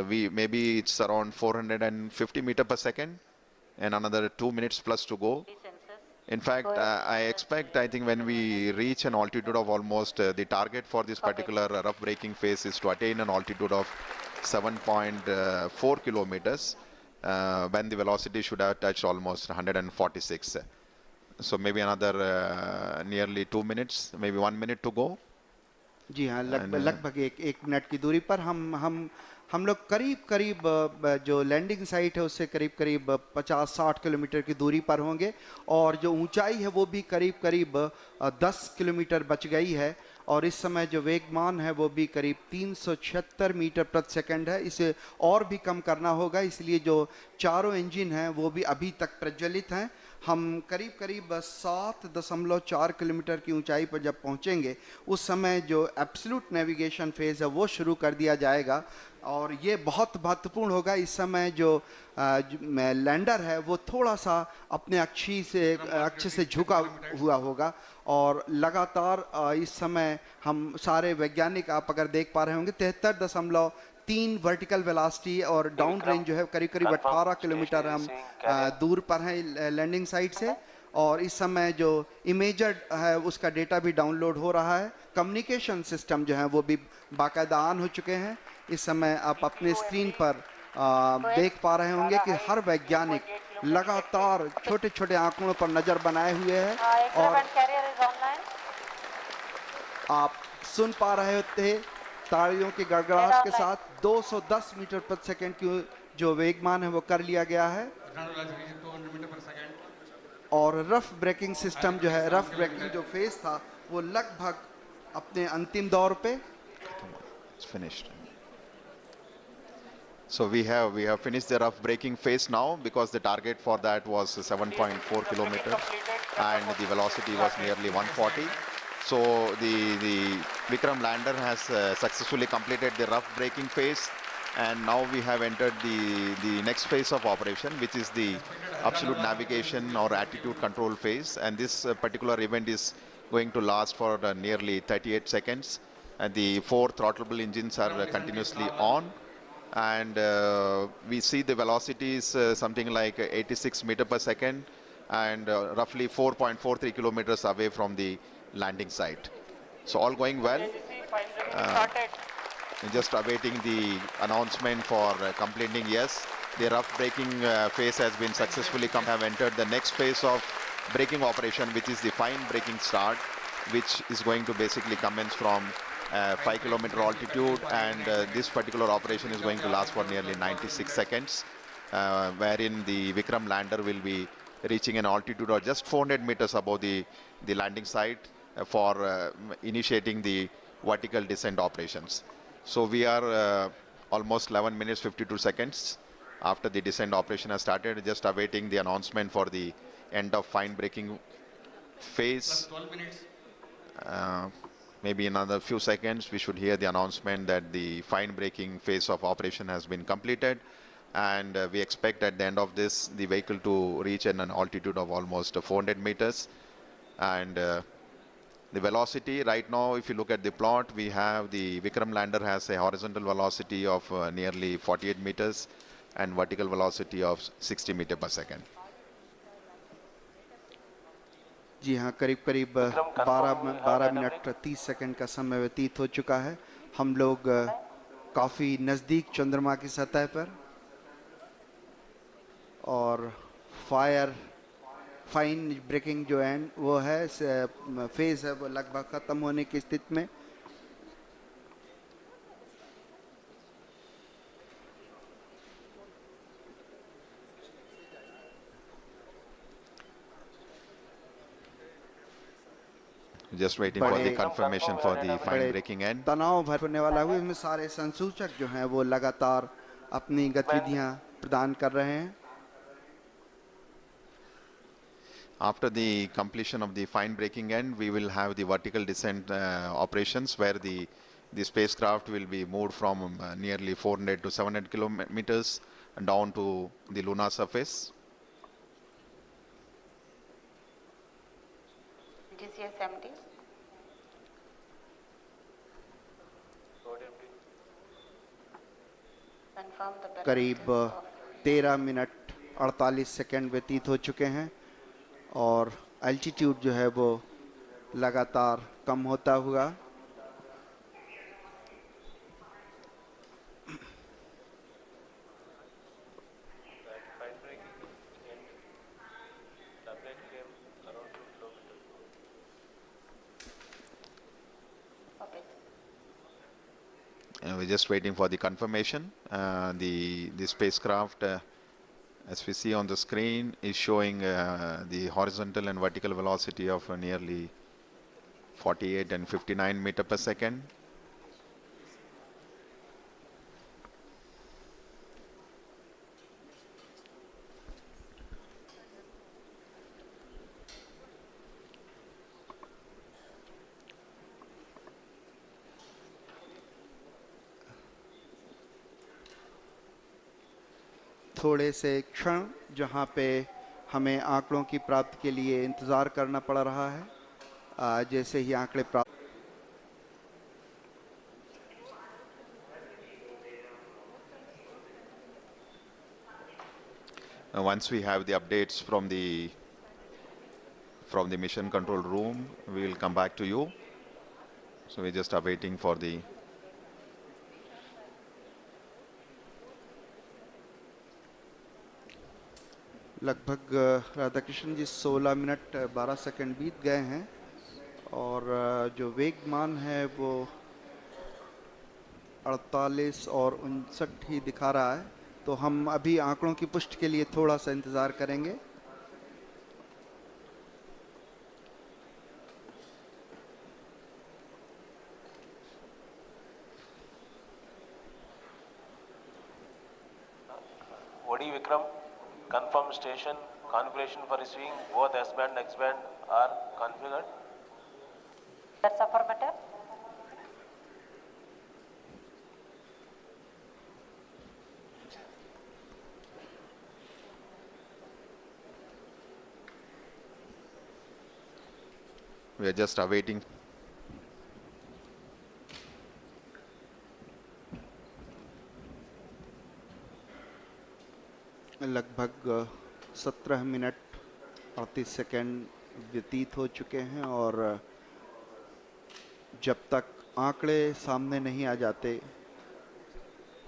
We maybe it's around 450 meter per second, and another 2 minutes plus to go. Census. In fact, Go ahead. I expect, I think when we reach an altitude of almost, the target for this Okay. particular rough braking phase is to attain an altitude of 7.4 kilometers, when the velocity should have touched almost 146. So maybe another nearly 2 minutes, maybe 1 minute to go. जी हाँ लगभग And, लगभग एक minute की दूरी पर हम लोग करीब करीब जो लैंडिंग साइट है उससे करीब करीब 50-60 किलोमीटर की दूरी पर होंगे, और जो ऊंचाई है वो भी करीब करीब 10 किलोमीटर बच गई है, और इस समय जो वेगमान है वो भी करीब 376 मीटर प्रति सेकंड है। इसे और भी कम करना होगा, इसलिए जो चारों इंजन हैं वो भी अभी तक प्रज्वलित हैं। हम करीब करीब 7.4 किलोमीटर की ऊंचाई पर जब पहुंचेंगे उस समय जो एब्सोल्यूट नेविगेशन फेज़ है वो शुरू कर दिया जाएगा, और ये बहुत महत्वपूर्ण होगा। इस समय जो लैंडर है वो थोड़ा सा अपने अक्ष से झुका हुआ होगा, और लगातार इस समय हम सारे वैज्ञानिक, आप अगर देख पा रहे होंगे, 73.3 वर्टिकल वेलोसिटी, और डाउन रेंज जो है करीब करीब 18 किलोमीटर हम दूर पर हैं लैंडिंग साइट से। और इस समय जो इमेजर है उसका डेटा भी डाउनलोड हो रहा है। कम्युनिकेशन सिस्टम जो है वो भी बाकायदा ऑन हो चुके हैं। इस समय आप अपने स्क्रीन पर देख पा रहे होंगे कि हर वैज्ञानिक लगातार छोटे छोटे आंकड़ों पर नज़र बनाए हुए है, और Aircraft carrier is online. आप सुन पा रहे थे तालियों की गड़गड़ाहट के साथ 210 मीटर प्रति सेकंड की जो वेगमान है वो कर लिया गया है। और रफ ब्रेकिंग सिस्टम जो है, रफ ब्रेकिंग जो फेज था वो लगभग अपने अंतिम दौर पे। It's finished. So we have finished the rough braking phase now, because the target for that was 7.4 kilometers and the velocity was nearly 140. So the Vikram lander has successfully completed the rough braking phase, and now we have entered the next phase of operation, which is the absolute navigation or attitude control phase. And this particular event is going to last for nearly 38 seconds. And the 4 throttleable engines are continuously on. And we see the velocity is something like 86 meter per second, and roughly 4.43 kilometers away from the landing site. So all going well. Just awaiting the announcement for completing. Yes, the rough braking phase has been successfully have entered the next phase of braking operation, which is the fine braking start, which is going to basically commence from 5 kilometer altitude, and this particular operation is going to last for nearly 96 seconds, wherein the Vikram lander will be reaching an altitude of just 400 meters above the landing site for initiating the vertical descent operations. So we are almost 11 minutes 52 seconds after the descent operation has started, just awaiting the announcement for the end of fine braking phase. Maybe in another few seconds, we should hear the announcement that the fine braking phase of operation has been completed. And we expect at the end of this, the vehicle to reach an altitude of almost 400 meters. And the velocity right now, if you look at the plot, we have the Vikram lander has a horizontal velocity of nearly 48 meters and vertical velocity of 60 meters per second. जी हाँ, करीब करीब 12 minute 30 second का समय व्यतीत हो चुका है। हम लोग काफ़ी नज़दीक चंद्रमा की सतह पर, और फाइन ब्रेकिंग जो है वो है फेज़ है, वो लगभग ख़त्म होने की स्थिति में। Just waiting for the confirmation for the fine braking end. तनाव भर होने वाला हुआ, इसमें सारे संसूचक जो हैं वो लगातार अपनी गतिविधियां प्रदान कर रहे हैं। After the completion of the fine braking end, we will have the vertical descent operations where the spacecraft will be moved from nearly 400 to 700 kilometers down to the lunar surface. GCS empty. Confirm the करीब 13 minute 48 second व्यतीत हो चुके हैं और altitude जो है वो लगातार कम होता हुआ। We're just waiting for the confirmation. The spacecraft, as we see on the screen, is showing the horizontal and vertical velocity of nearly 48 and 59 meters per second. थोड़े से क्षण जहां पे हमें आंकड़ों की प्राप्ति के लिए इंतज़ार करना पड़ रहा है, जैसे ही आंकड़े प्राप्त Once we have the updates from the mission control room, we will come back to you. So we're just awaiting for the लगभग राधाकृष्ण जी 16 मिनट 12 सेकंड बीत गए हैं और जो वेगमान है वो 48 और 59 ही दिखा रहा है। तो हम अभी आंकड़ों की पुष्टि के लिए थोड़ा सा इंतज़ार करेंगे। OD Vikram, confirm station configuration for receiving both S-band and X-band are configured. That's affirmative. we are just awaiting. लगभग 17 मिनट 38 सेकंड व्यतीत हो चुके हैं और जब तक आंकड़े सामने नहीं आ जाते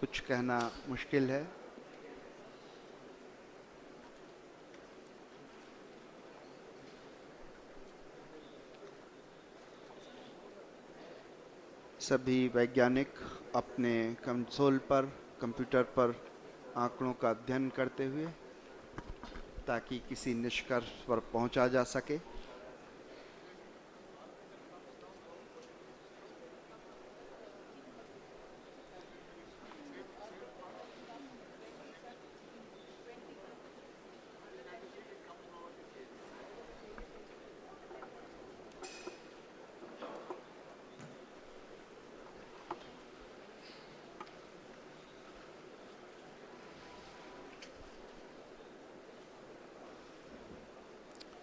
कुछ कहना मुश्किल है। सभी वैज्ञानिक अपने कंसोल पर, कंप्यूटर पर आंकड़ों का अध्ययन करते हुए ताकि किसी निष्कर्ष पर पहुंचा जा सके।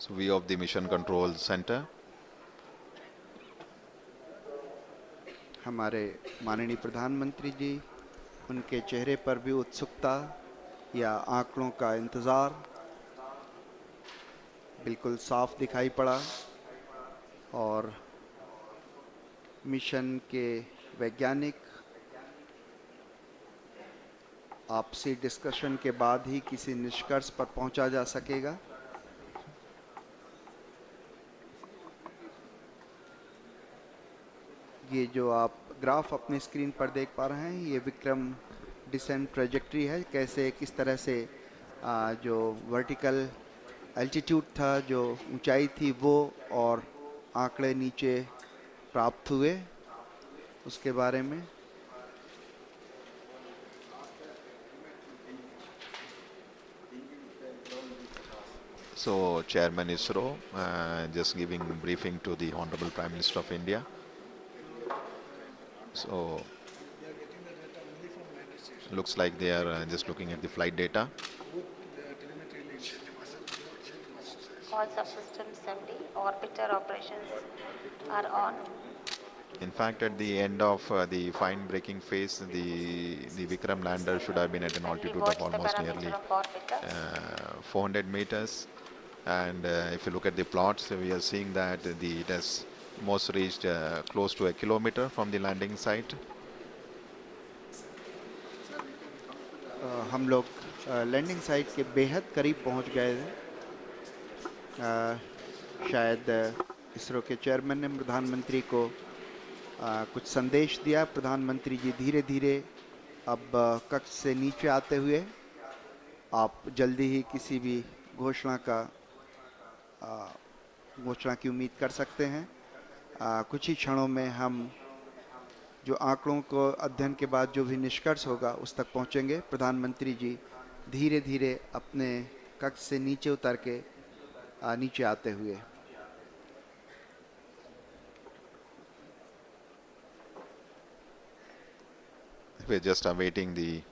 So view of the mission control center. हमारे माननीय प्रधानमंत्री जी, उनके चेहरे पर भी उत्सुकता या आंकड़ों का इंतज़ार बिल्कुल साफ दिखाई पड़ा और मिशन के वैज्ञानिक आपसी डिस्कशन के बाद ही किसी निष्कर्ष पर पहुंचा जा सकेगा। ये जो आप ग्राफ अपने स्क्रीन पर देख पा रहे हैं, ये विक्रम डिसेंट ट्रेजेक्ट्री है, कैसे किस तरह से जो वर्टिकल एल्टीट्यूड था, जो ऊंचाई थी वो, और आंकड़े नीचे प्राप्त हुए उसके बारे में। So Chairman ISRO just giving briefing to the Honorable Prime Minister of India. So looks like they are just looking at the flight data. All subsystems empty. Orbiter operations are on. In fact, at the end of the fine braking phase, the Vikram lander should have been at an Can we altitude watch of the almost parameter nearly of orbiter? 400 meters. And if you look at the plots, we are seeing that it has most reached close to a kilometer from the landing site. हम लोग landing site के बेहद करीब पहुंच गए थे। शायद इसरो के चेयरमैन ने प्रधानमंत्री को कुछ संदेश दिया। प्रधानमंत्री जी धीरे धीरे अब कक्ष से नीचे आते हुए, आप जल्दी ही किसी भी घोषणा की उम्मीद कर सकते हैं। कुछ ही क्षणों में हम जो आंकड़ों को अध्ययन के बाद जो भी निष्कर्ष होगा उस तक पहुंचेंगे। प्रधानमंत्री जी धीरे धीरे अपने कक्ष से नीचे उतर के नीचे आते हुए। We're just awaiting the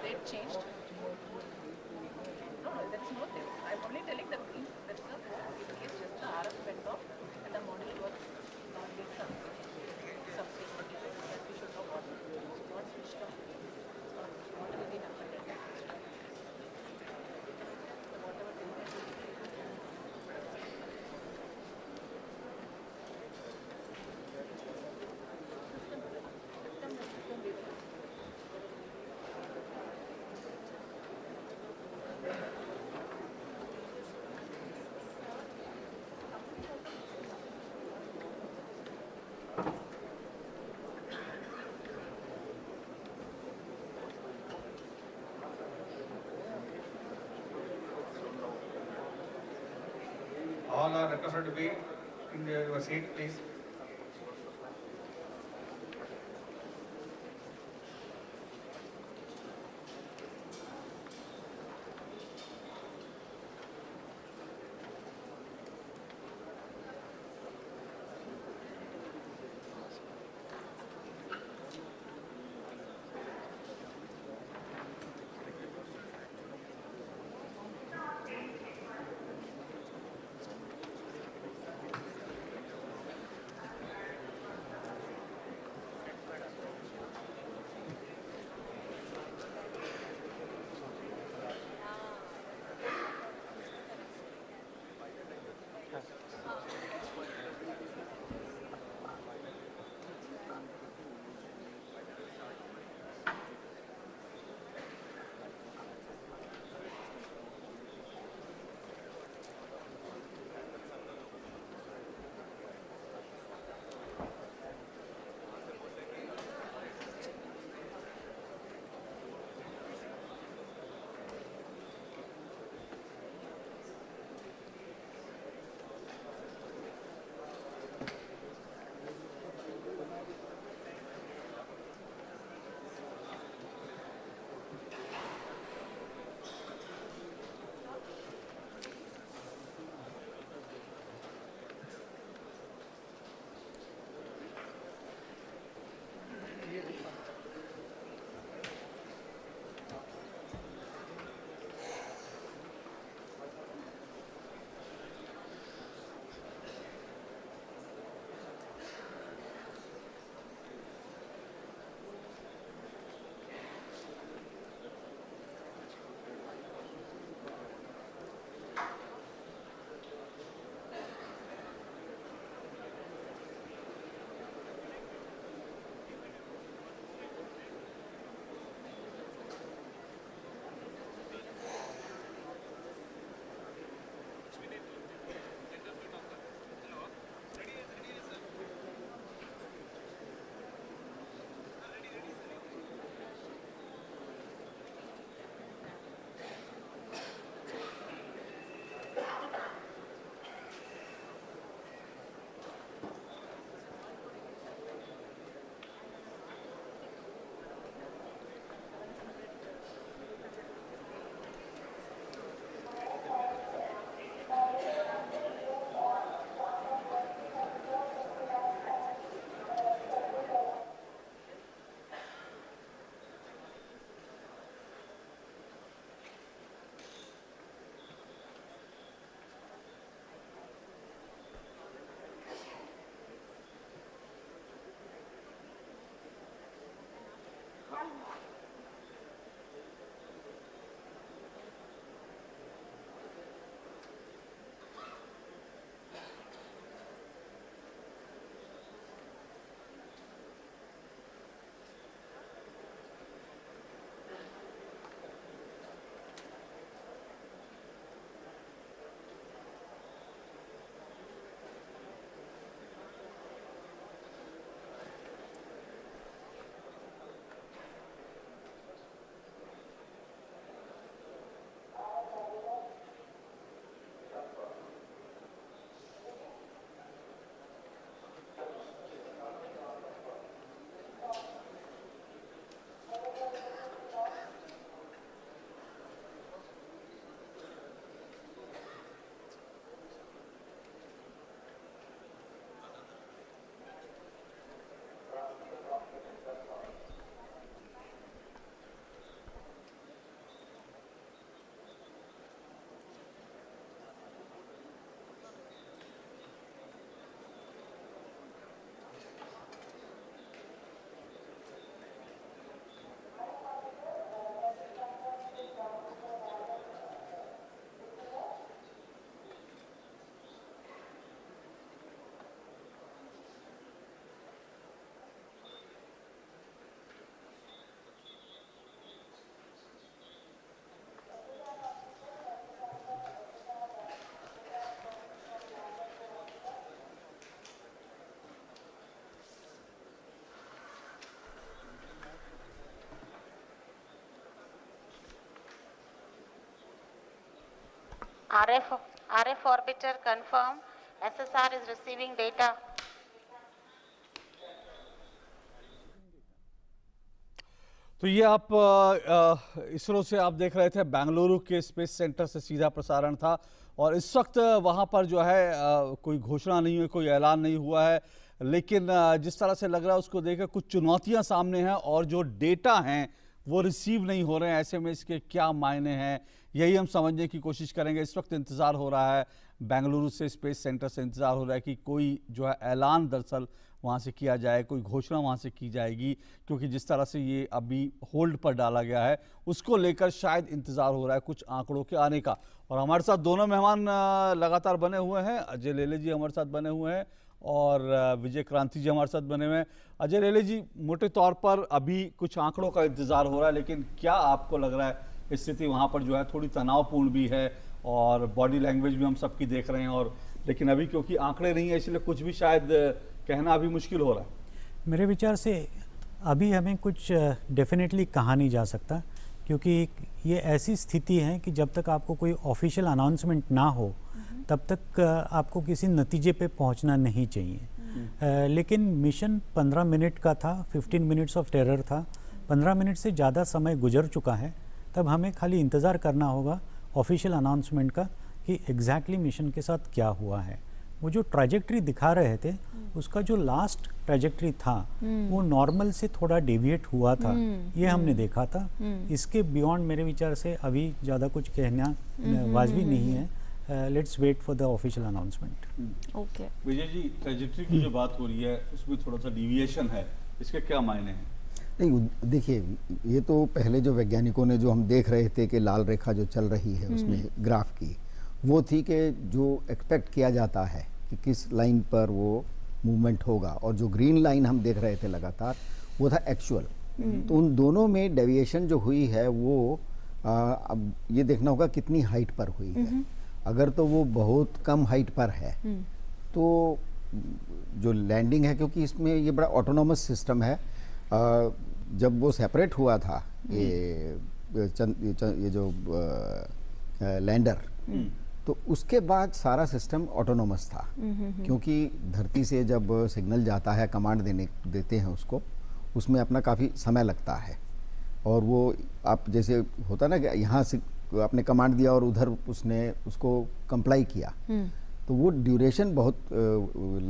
Rate changed. No, there is no thing. I'm only telling that there is no it is just the RF went off and the model was not did something that we should know what switched off. What really happened at that whatever All are requested to be in your seat, please. RF, RF orbiter confirm. SSR is receiving data. तो ये आप इसरो से आप देख रहे थे, बेंगलुरु के space centre से सीधा प्रसारण था। और इस वक्त वहाँ पर जो है कोई घोषणा नहीं हुई, कोई ऐलान नहीं हुआ है, लेकिन जिस तरह से लग रहा है उसको देखकर कुछ चुनौतियाँ सामने हैं और जो डेटा हैं वो रिसीव नहीं हो रहे हैं। ऐसे में इसके क्या मायने हैं, यही हम समझने की कोशिश करेंगे। इस वक्त इंतज़ार हो रहा है, बेंगलुरु से स्पेस सेंटर से इंतज़ार हो रहा है कि कोई जो है ऐलान दरअसल वहाँ से किया जाए, कोई घोषणा वहाँ से की जाएगी, क्योंकि जिस तरह से ये अभी होल्ड पर डाला गया है उसको लेकर शायद इंतज़ार हो रहा है कुछ आंकड़ों के आने का। और हमारे साथ दोनों मेहमान लगातार बने हुए हैं। अजय लेले जी हमारे साथ बने हुए हैं और विजय क्रांति जी हमारे साथ बने हुए हैं। अजय लेले जी, मोटे तौर पर अभी कुछ आंकड़ों का इंतज़ार हो रहा है, लेकिन क्या आपको लग रहा है स्थिति वहाँ पर जो है थोड़ी तनावपूर्ण भी है और बॉडी लैंग्वेज भी हम सबकी देख रहे हैं, और लेकिन अभी क्योंकि आंकड़े नहीं है इसलिए कुछ भी शायद कहना अभी मुश्किल हो रहा है? मेरे विचार से अभी हमें कुछ डेफिनेटली कहा नहीं जा सकता, क्योंकि ये ऐसी स्थिति है कि जब तक आपको कोई ऑफिशियल अनाउंसमेंट ना हो तब तक आपको किसी नतीजे पे पहुंचना नहीं चाहिए। लेकिन मिशन 15 मिनट का था, 15 मिनट्स ऑफ टेरर था, 15 मिनट से ज़्यादा समय गुजर चुका है। तब हमें खाली इंतज़ार करना होगा ऑफिशियल अनाउंसमेंट का कि एग्जैक्टली मिशन के साथ क्या हुआ है। वो जो ट्रैजेक्टरी दिखा रहे थे उसका जो लास्ट ट्रैजेक्टरी था वो नॉर्मल से थोड़ा डेविएट हुआ था, ये हमने देखा था। इसके बियॉन्ड मेरे विचार से अभी ज़्यादा कुछ कहना वाजिबी नहीं है। Let's wait for the official announcement. Okay Vijay ji, trajectory की जो बात हो रही है उसमें थोड़ा सा डिविएशन है, इसके क्या मायने हैं? नहीं, देखिए, ये तो पहले जो वैज्ञानिकों ने जो हम देख रहे थे कि लाल रेखा जो चल रही है उसमें ग्राफ की, वो थी कि जो एक्सपेक्ट किया जाता है कि किस लाइन पर वो मूवमेंट होगा, और जो ग्रीन लाइन हम देख रहे थे लगातार वो था एक्चुअल। तो उन दोनों में डेविएशन जो हुई है वो अब ये देखना होगा कितनी हाइट पर हुई है। अगर तो वो बहुत कम हाइट पर है तो जो लैंडिंग है, क्योंकि इसमें ये बड़ा ऑटोनोमस सिस्टम है, जब वो सेपरेट हुआ था ये जो लैंडर, तो उसके बाद सारा सिस्टम ऑटोनोमस था। क्योंकि धरती से जब सिग्नल जाता है, कमांड देते हैं उसको, उसमें अपना काफ़ी समय लगता है। और वो आप जैसे होता ना कि यहाँ से आपने कमांड दिया और उधर उसने उसको कंप्लाई किया, तो वो ड्यूरेशन बहुत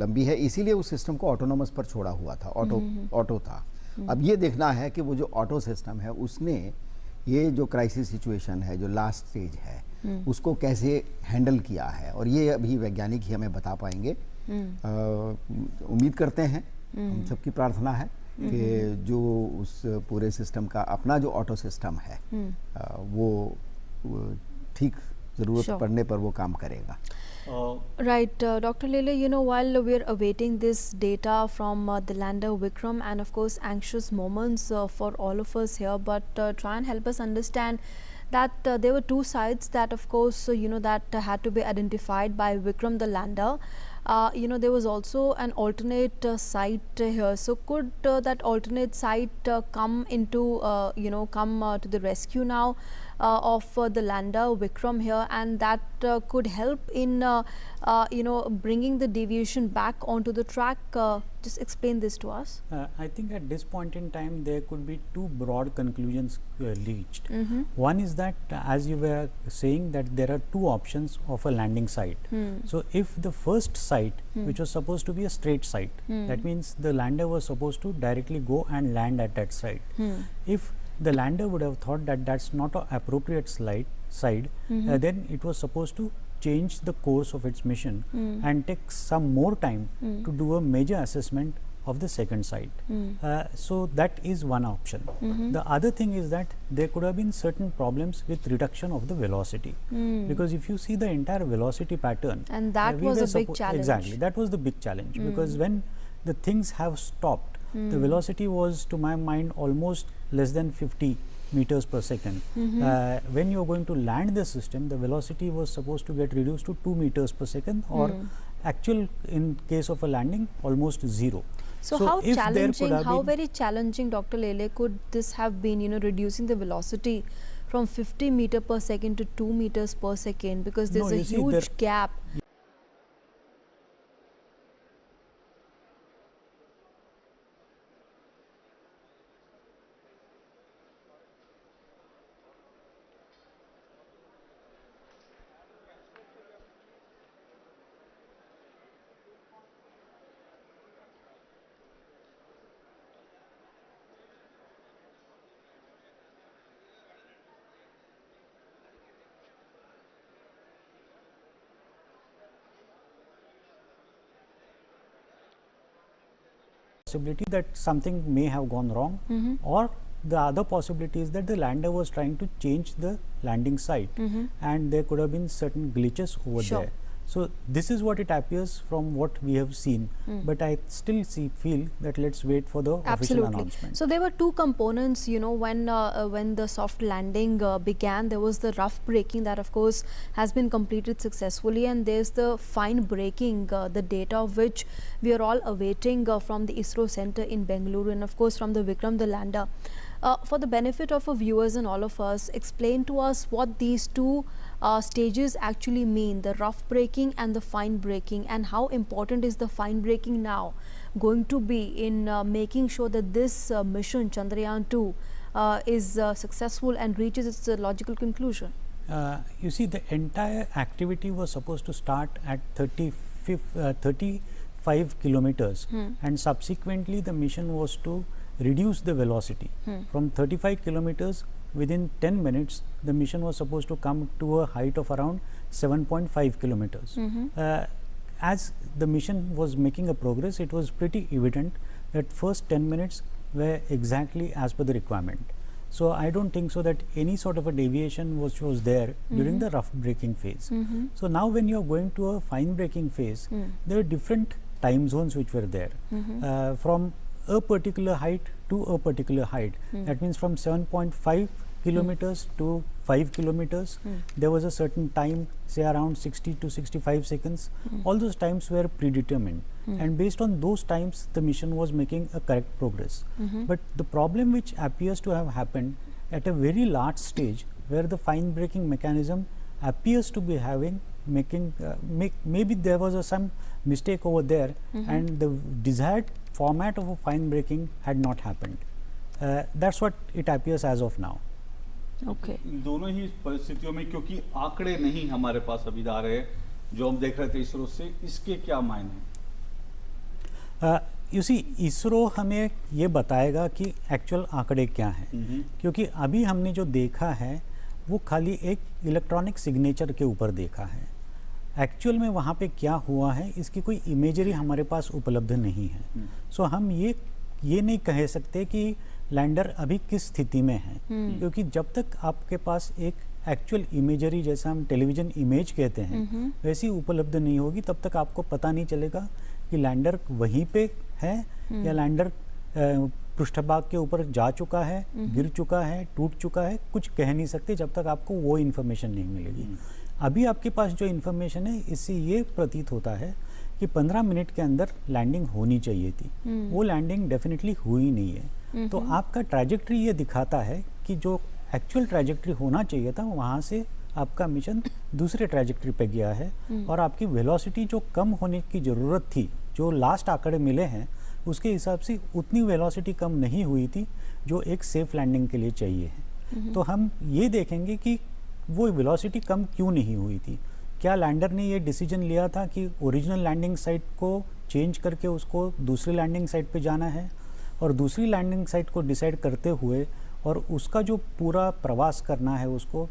लंबी है, इसीलिए उस सिस्टम को ऑटोनोमस पर छोड़ा हुआ था, ऑटो था। अब ये देखना है कि वो जो ऑटो सिस्टम है उसने ये जो क्राइसिस सिचुएशन है, जो लास्ट स्टेज है, उसको कैसे हैंडल किया है, और ये अभी वैज्ञानिक ही हमें बता पाएंगे। उम्मीद करते हैं, हम सबकी प्रार्थना है कि जो उस पूरे सिस्टम का अपना जो ऑटो सिस्टम है वो ठीक ज़रूरत पड़ने पर वो काम करेगा। Right, Dr. Lele, you know, while we are awaiting this data from the lander Vikram, and of course anxious moments for all of us here, but try and help us understand that there were two sites that of course you know that had to be identified by Vikram the lander. You know, there was also an alternate site here, so could that alternate site come into you know to the rescue now of the lander Vikram here, and that could help in you know bringing the deviation back onto the track? Just explain this to us. I think at this point in time there could be two broad conclusions reached. One is that as you were saying that there are two options of a landing site. So if the first site which was supposed to be a straight site, that means the lander was supposed to directly go and land at that site. If the lander would have thought that that's not an appropriate side, then it was supposed to change the course of its mission and take some more time to do a major assessment of the second site. So that is one option. The other thing is that there could have been certain problems with reduction of the velocity, because if you see the entire velocity pattern, and that was a big challenge. Exactly, that was the big challenge, because when the things have stopped, the velocity was, to my mind, almost less than 50 meters per second. When you are going to land the system, the velocity was supposed to get reduced to 2 meters per second, or actual, in case of a landing, almost zero. So how challenging, how very challenging, Dr. Lele, could this have been, you know, reducing the velocity from 50 meter per second to 2 meters per second, because there's No, a you see, huge gap. Possibility that something may have gone wrong, or the other possibility is that the lander was trying to change the landing site, and there could have been certain glitches over there. So this is what it appears from what we have seen, but I still feel that let's wait for the official announcement. So there were two components, you know, when the soft landing began, there was the rough braking that of course has been completed successfully, and there's the fine braking, the data of which we are all awaiting from the ISRO center in Bengaluru, and of course from the Vikram, the lander. For the benefit of our viewers and all of us, explain to us what these two stages actually mean, the rough braking and the fine braking, and how important is the fine braking now going to be in making sure that this mission Chandrayaan 2 is successful and reaches its logical conclusion. You see, the entire activity was supposed to start at 35 kilometers, and subsequently the mission was to reduce the velocity from 35 kilometers. Within 10 minutes, the mission was supposed to come to a height of around 7.5 kilometers. As the mission was making a progress, it was pretty evident that first 10 minutes were exactly as per the requirement. So I don't think so that any sort of a deviation was there during the rough braking phase. So now when you are going to a fine braking phase, there are different time zones which were there, from a particular height to a particular height. That means from 7.5 kilometers to 5 kilometers, there was a certain time, say around 60 to 65 seconds. All those times were predetermined, and based on those times the mission was making a correct progress. But the problem which appears to have happened at a very large stage, where the fine braking mechanism appears to be maybe there was some mistake over there, and the desired format of a fine braking had not happened. That's what it appears as of now. Okay. दोनों ही परिस्थितियों में, क्योंकि आंकड़े नहीं हमारे पास अभी आ रहे जो हम देख रहे थे इसरो से, इसके क्या मायने? You see, इसरो हमें ये बताएगा कि एक्चुअल आंकड़े क्या हैं, क्योंकि अभी हमने जो देखा है वो खाली एक इलेक्ट्रॉनिक सिग्नेचर के ऊपर देखा है। एक्चुअल में वहाँ पे क्या हुआ है इसकी कोई इमेजरी हमारे पास उपलब्ध नहीं है। सो हम ये नहीं कह सकते कि लैंडर अभी किस स्थिति में है, क्योंकि जब तक आपके पास एक एक्चुअल इमेजरी, जैसा हम टेलीविजन इमेज कहते हैं, वैसी उपलब्ध नहीं होगी, तब तक आपको पता नहीं चलेगा कि लैंडर वहीं पे है या लैंडर पृष्ठभाग के ऊपर जा चुका है, गिर चुका है, टूट चुका है। कुछ कह नहीं सकते जब तक आपको वो इन्फॉर्मेशन नहीं मिलेगी। अभी आपके पास जो इन्फॉर्मेशन है, इससे ये प्रतीत होता है कि 15 मिनट के अंदर लैंडिंग होनी चाहिए थी। वो लैंडिंग डेफिनेटली हुई नहीं है। तो आपका ट्रैजेक्टरी ये दिखाता है कि जो एक्चुअल ट्रैजेक्टरी होना चाहिए था, वहाँ से आपका मिशन दूसरे ट्रैजेक्टरी पे गया है, और आपकी वेलोसिटी जो कम होने की ज़रूरत थी, जो लास्ट आंकड़े मिले हैं उसके हिसाब से उतनी वेलोसिटी कम नहीं हुई थी जो एक सेफ लैंडिंग के लिए चाहिए है। तो हम ये देखेंगे कि वो वेलोसिटी कम क्यों नहीं हुई थी। क्या लैंडर ने ये डिसीजन लिया था कि ओरिजिनल लैंडिंग साइट को चेंज करके उसको दूसरी लैंडिंग साइट पे जाना है, और दूसरी लैंडिंग साइट को डिसाइड करते हुए और उसका जो पूरा प्रवास करना है उसको,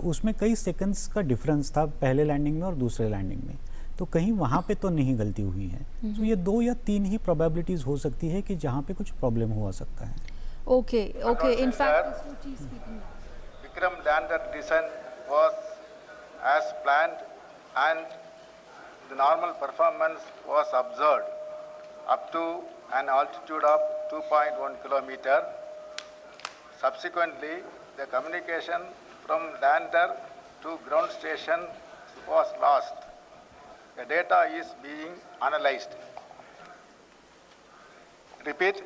उसमें कई सेकंड्स का डिफरेंस था पहले लैंडिंग में और दूसरे लैंडिंग में, तो कहीं वहाँ पे तो नहीं गलती हुई है। तो ये 2 या 3 ही प्रोबेबिलिटीज़ हो सकती है कि जहाँ पे कुछ प्रॉब्लम हो सकता है। Okay, in fact, Vikram lander descent was as planned, and the normal performance was observed up to an altitude of 2.1 kilometer. Subsequently, the communication from lander to ground station was lost. The data is being analyzed. Repeat,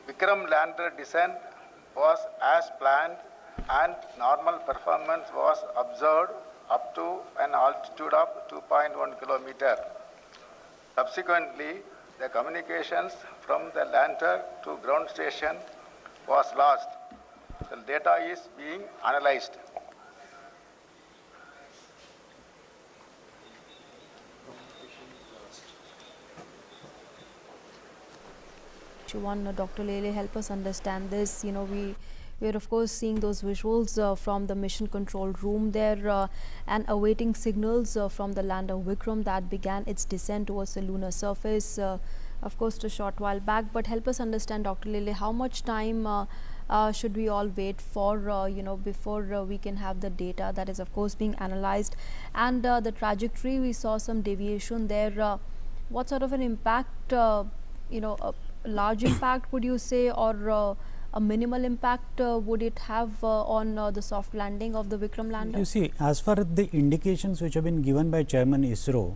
Vikram lander descent was as planned, and normal performance was observed up to an altitude of 2.1 kilometer. Subsequently, the communications from the lander to ground station was lost. The data is being analyzed. Dr. Lele, help us understand this. You know, we're of course seeing those visuals from the mission control room there and awaiting signals from the lander Vikram that began its descent towards the lunar surface, of course, a short while back. But help us understand, Dr. Lele, how much time should we all wait for, before we can have the data that is, of course, being analyzed, and the trajectory, we saw some deviation there. What sort of an impact, a large impact would you say, or a minimal impact would it have on the soft landing of the Vikram lander? You see, as far as the indications which have been given by Chairman ISRO,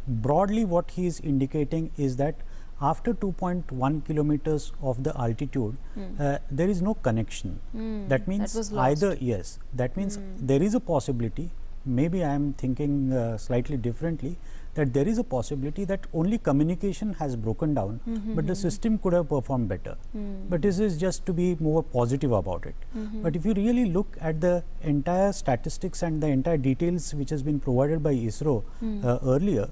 broadly what he is indicating is that after 2.1 kilometers of the altitude, there is no connection. That means that means there is a possibility, maybe I am thinking slightly differently, that there is a possibility that only communication has broken down, but the system could have performed better. But this is just to be more positive about it. But if you really look at the entire statistics and the entire details which has been provided by ISRO earlier,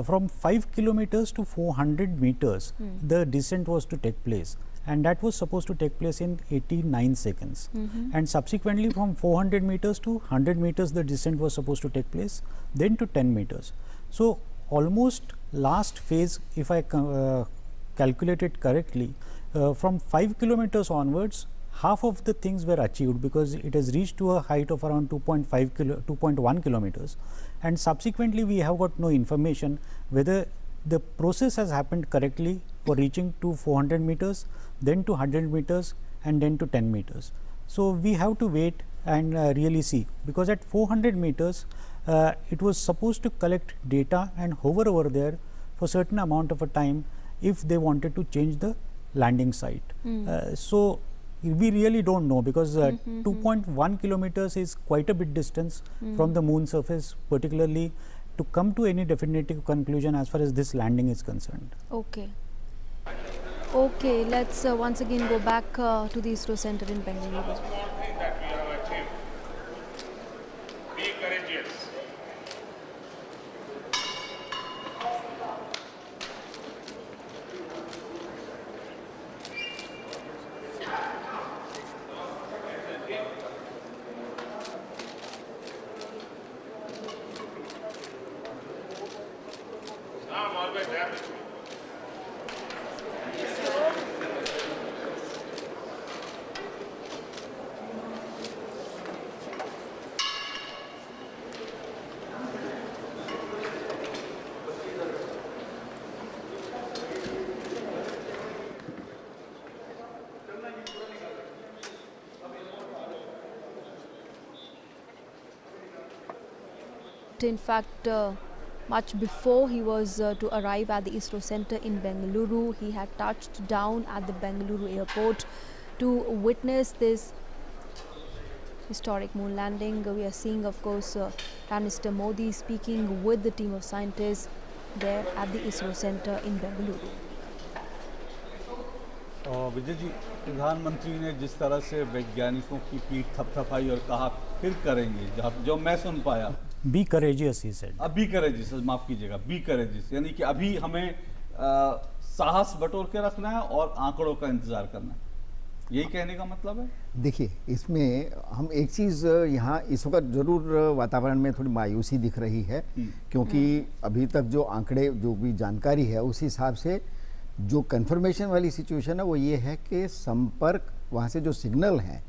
from 5 kilometers to 400 meters, the descent was to take place. And that was supposed to take place in 89 seconds. And subsequently from 400 meters to 100 meters, the descent was supposed to take place, then to 10 meters. So, almost last phase, if I calculate it correctly, from 5 kilometers onwards, half of the things were achieved, because it has reached to a height of around 2.1 kilometers. And subsequently, we have got no information whether the process has happened correctly for reaching to 400 meters, then to 100 meters, and then to 10 meters. So, we have to wait and really see, because at 400 meters, it was supposed to collect data and hover over there for certain amount of a time if they wanted to change the landing site. So, we really do not know, because 2.1 kilometers is quite a bit distance from the moon surface, particularly to come to any definitive conclusion as far as this landing is concerned. Okay. Okay, let's once again go back to the ISRO center in Bengaluru. Be courageous. I'm always happy. In fact, much before he was to arrive at the ISRO center in Bengaluru, he had touched down at the Bengaluru airport to witness this historic moon landing. We are seeing, of course, Prime Minister Modi speaking with the team of scientists there at the ISRO center in Bengaluru. Vijay ji, प्रधानमंत्री ने जिस तरह से वैज्ञानिकों की पीठ थपथपाई और कहा फिर करेंगे, जो मैं सुन पाया, be courageous he said. Be courageous, माफ कीजिएगा, बी करेजियस, यानी कि अभी हमें साहस बटोर के रखना है और आंकड़ों का इंतजार करना है, यही कहने का मतलब है। देखिए, इसमें हम एक चीज़ यहाँ इस वक्त जरूर वातावरण में थोड़ी मायूसी दिख रही है, क्योंकि अभी तक जो आंकड़े, जो भी जानकारी है, उस हिसाब से जो कंफर्मेशन वाली सिचुएशन है वो ये है कि संपर्क वहाँ से जो सिग्नल हैं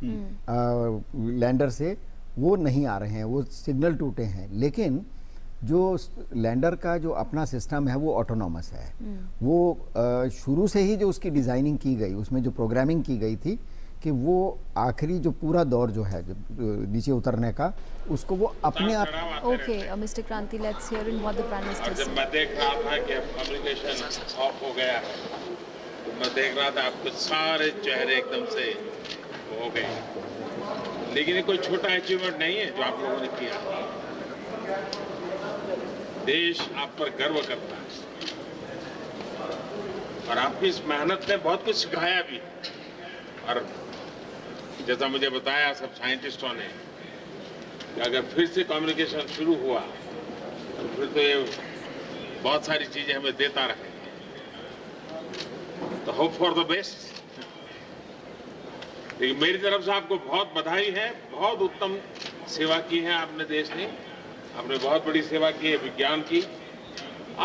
लैंडर से वो नहीं आ रहे हैं, वो सिग्नल टूटे हैं। लेकिन जो लैंडर का जो अपना सिस्टम है वो ऑटोनॉमस है। वो शुरू से ही जो उसकी डिज़ाइनिंग की गई, उसमें जो प्रोग्रामिंग की गई थी कि वो आखिरी जो पूरा दौर जो है नीचे उतरने का, उसको वो अपने आप। ओके, मिस्टर क्रांति, let's here in what the prime minister said. जब मैं देख रहा था कि कम्युनिकेशन ऑफ हो गया है, तो मैं देख रहा था आपके सारे चेहरे एकदम से हो गए। लेकिन ये कोई छोटा अचीवमेंट नहीं है जो आप लोगों ने किया। देश आप पर गर्व करता है और आपकी इस मेहनत ने बहुत कुछ सिखाया भी। और जैसा मुझे बताया सब साइंटिस्टों ने कि अगर फिर से कम्युनिकेशन शुरू हुआ तो फिर तो ये बहुत सारी चीजें हमें देता रहे। तो होप फॉर द बेस्ट। लेकिन मेरी तरफ से आपको बहुत बधाई है। बहुत उत्तम सेवा की है आपने देश ने। आपने बहुत बड़ी सेवा की है विज्ञान की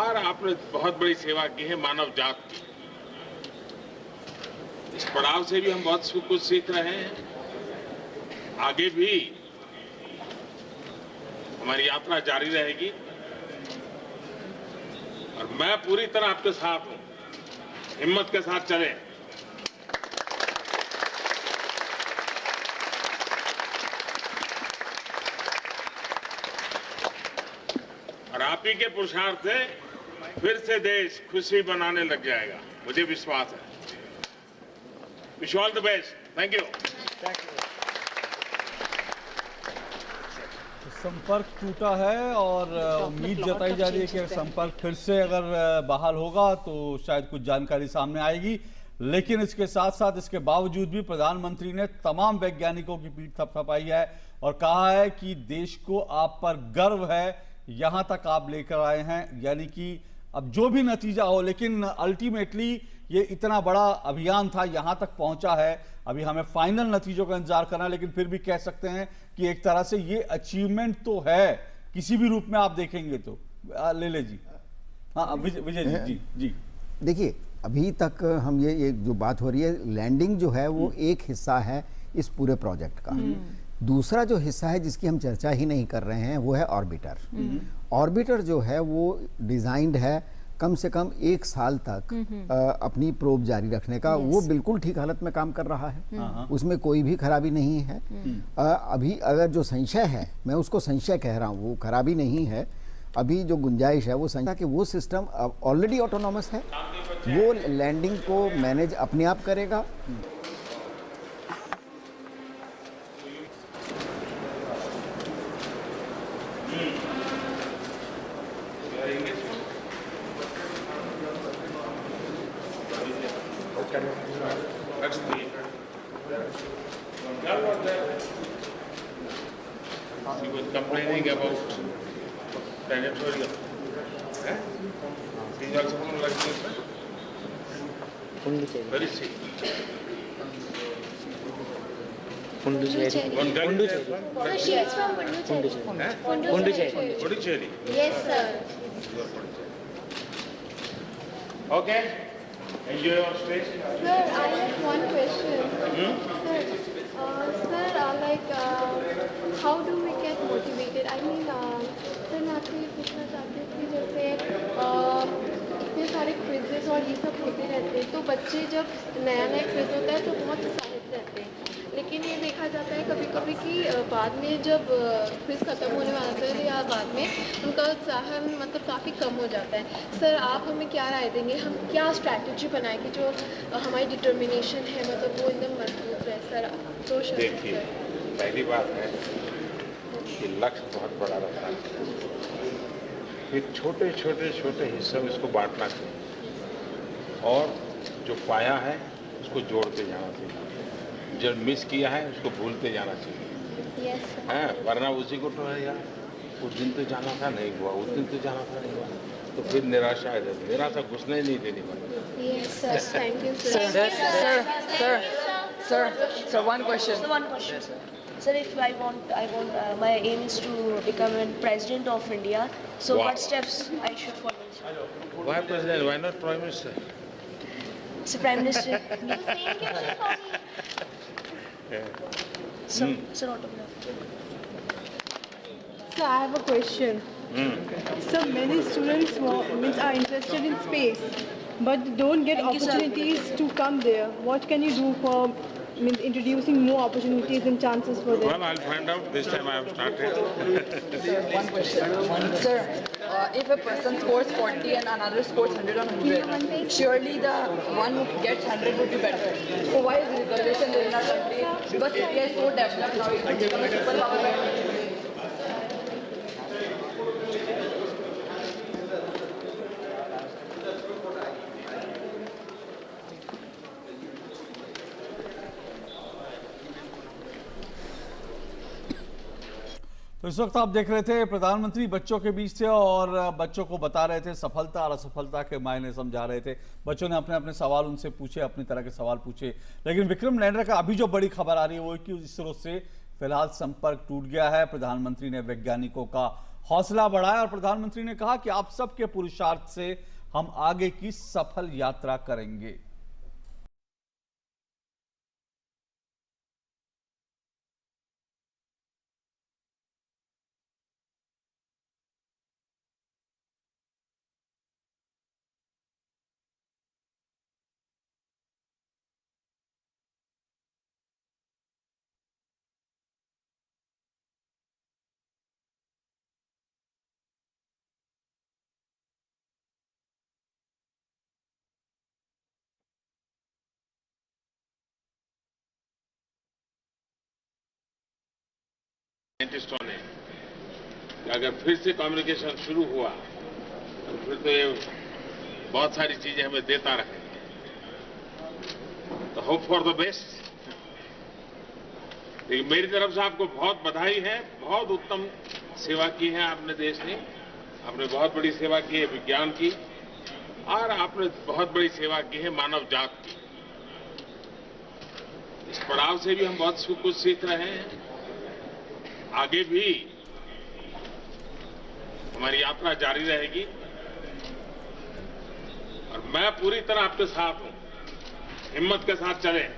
और आपने बहुत बड़ी सेवा की है मानव जात की। इस पड़ाव से भी हम बहुत कुछ सीख रहे हैं। आगे भी हमारी यात्रा जारी रहेगी और मैं पूरी तरह आपके साथ हूं। हिम्मत के साथ चलें। और आप ही के पुरुषार्थ से फिर से देश खुशी बनाने लग जाएगा, मुझे विश्वास है। Wish all the best. Thank you. संपर्क टूटा है और उम्मीद जताई जा रही है कि संपर्क फिर से अगर बहाल होगा तो शायद कुछ जानकारी सामने आएगी। लेकिन इसके साथ साथ इसके बावजूद भी प्रधानमंत्री ने तमाम वैज्ञानिकों की पीठ थपथपाई है और कहा है कि देश को आप पर गर्व है, यहां तक आप लेकर आए हैं। यानी कि अब जो भी नतीजा हो, लेकिन अल्टीमेटली ये इतना बड़ा अभियान था, यहां तक पहुंचा है। अभी हमें फाइनल नतीजों का इंतजार करना है, लेकिन फिर भी कह सकते हैं कि एक तरह से ये अचीवमेंट तो है, किसी भी रूप में आप देखेंगे तो। ले जी। हाँ विजय जी। जी देखिए, अभी तक हम ये जो बात हो रही है, लैंडिंग जो है वो एक हिस्सा है इस पूरे प्रोजेक्ट का। दूसरा जो हिस्सा है जिसकी हम चर्चा ही नहीं कर रहे हैं वो है ऑर्बिटर। ऑर्बिटर जो है वो डिजाइंड है कम से कम 1 साल तक अपनी प्रोब जारी रखने का। वो बिल्कुल ठीक हालत में काम कर रहा है, उसमें कोई भी खराबी नहीं है। अभी अगर जो संशय है, मैं उसको संशय कह रहा हूँ, वो खराबी नहीं है। अभी जो गुंजाइश है वो संशय कि वो सिस्टम ऑलरेडी ऑटोनॉमस है, वो लैंडिंग को मैनेज अपने आप करेगा। He was complaining about planetarium. He's also from like this. Where is he? Pondicherry. Sir, she is from Pondicherry. Pondicherry. Yes, sir. Okay. Enjoy your stay. Sir, I have one question. Sir, how do we get motivated? I mean, sir, मैं आपसे ये पूछना चाहती हूँ कि जैसे इतने सारे क्विजेस और ये सब होते रहते हैं, तो बच्चे जब नया क्विज होता है तो बहुत उत्साहित रहते हैं। लेकिन ये देखा जाता है कभी कभी कि बाद में जब क्विज ख़त्म होने वाला होता है या बाद में उनका उत्साह मतलब काफ़ी कम हो जाता है। सर, आप हमें क्या राय देंगे? हम क्या स्ट्रैटेजी बनाएं कि जो हमारी डिटर्मिनेशन है मतलब वो एकदम मजबूत रहे? सर, तो देखिए, पहली बात है कि लक्ष्य बहुत बड़ा रहता है, फिर छोटे छोटे छोटे हिस्सों में इसको बांटना चाहिए और जो पाया है उसको जोड़ते जाना चाहिए, जो मिस किया है उसको भूलते जाना चाहिए। yes, हाँ, वरना उसी को तो है यार, उस दिन तो जाना था नहीं हुआ, उस दिन तो जाना था नहीं हुआ, तो फिर निराशा है। निराशा घुसने नहीं देनी पड़ती। yes, sir. Thank you, sir. Sir, one question. Sir, if I want, my aim is to become a president of India. So, Wow. what steps I should follow? Why president? Why not prime minister? So, prime minister. Sir, autograph. So I have a question. So many students are interested in space, but don't get opportunities to come there. What can you do for means introducing more opportunities and chances for them? Well, I'll find out. This time I have started. One question. Sir, if a person scores 40 and another scores 100 on 100, surely the one who gets 100 would be better. So why is reservation in our country? Because India is so developed now, it given a superpower by तो इस वक्त आप देख रहे थे प्रधानमंत्री बच्चों के बीच थे और बच्चों को बता रहे थे सफलता और असफलता के मायने समझा रहे थे। बच्चों ने अपने अपने सवाल उनसे पूछे, अपनी तरह के सवाल पूछे। लेकिन विक्रम लैंडर का अभी जो बड़ी खबर आ रही है वो कि इसरो से फिलहाल संपर्क टूट गया है। प्रधानमंत्री ने वैज्ञानिकों का हौसला बढ़ाया और प्रधानमंत्री ने कहा कि आप सबके पुरुषार्थ से हम आगे की सफल यात्रा करेंगे। साइंटिस्टों ने कि अगर फिर से कम्युनिकेशन शुरू हुआ तो फिर तो ये बहुत सारी चीजें हमें देता रहे। तो होप फॉर द बेस्ट। लेकिन मेरी तरफ से आपको बहुत बधाई है। बहुत उत्तम सेवा की है आपने देश ने। आपने बहुत बड़ी सेवा की है विज्ञान की और आपने बहुत बड़ी सेवा की है मानव जात की। इस पड़ाव से भी हम बहुत कुछ सीख रहे हैं। आगे भी हमारी यात्रा जारी रहेगी और मैं पूरी तरह आपके साथ हूं। हिम्मत के साथ चलें।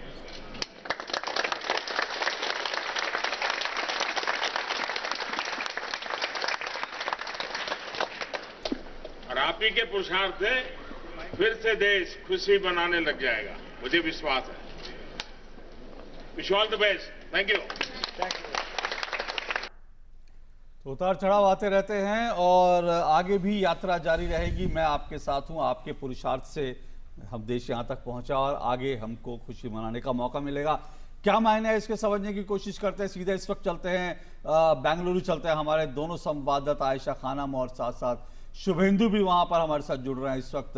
और आप ही के पुरुषार्थ से फिर से देश खुशी बनाने लग जाएगा, मुझे विश्वास है। Wish all the best. Thank you. तो उतार चढ़ाव आते रहते हैं और आगे भी यात्रा जारी रहेगी। मैं आपके साथ हूं। आपके पुरुषार्थ से हम देश यहां तक पहुंचा और आगे हमको खुशी मनाने का मौका मिलेगा। क्या मायने है इसके समझने की कोशिश करते हैं। सीधे इस वक्त चलते हैं बेंगलुरु चलते हैं। हमारे दोनों संवाददाता आयशा खानम और साथ साथ शुभेंदु भी वहां पर हमारे साथ जुड़ रहे हैं इस वक्त।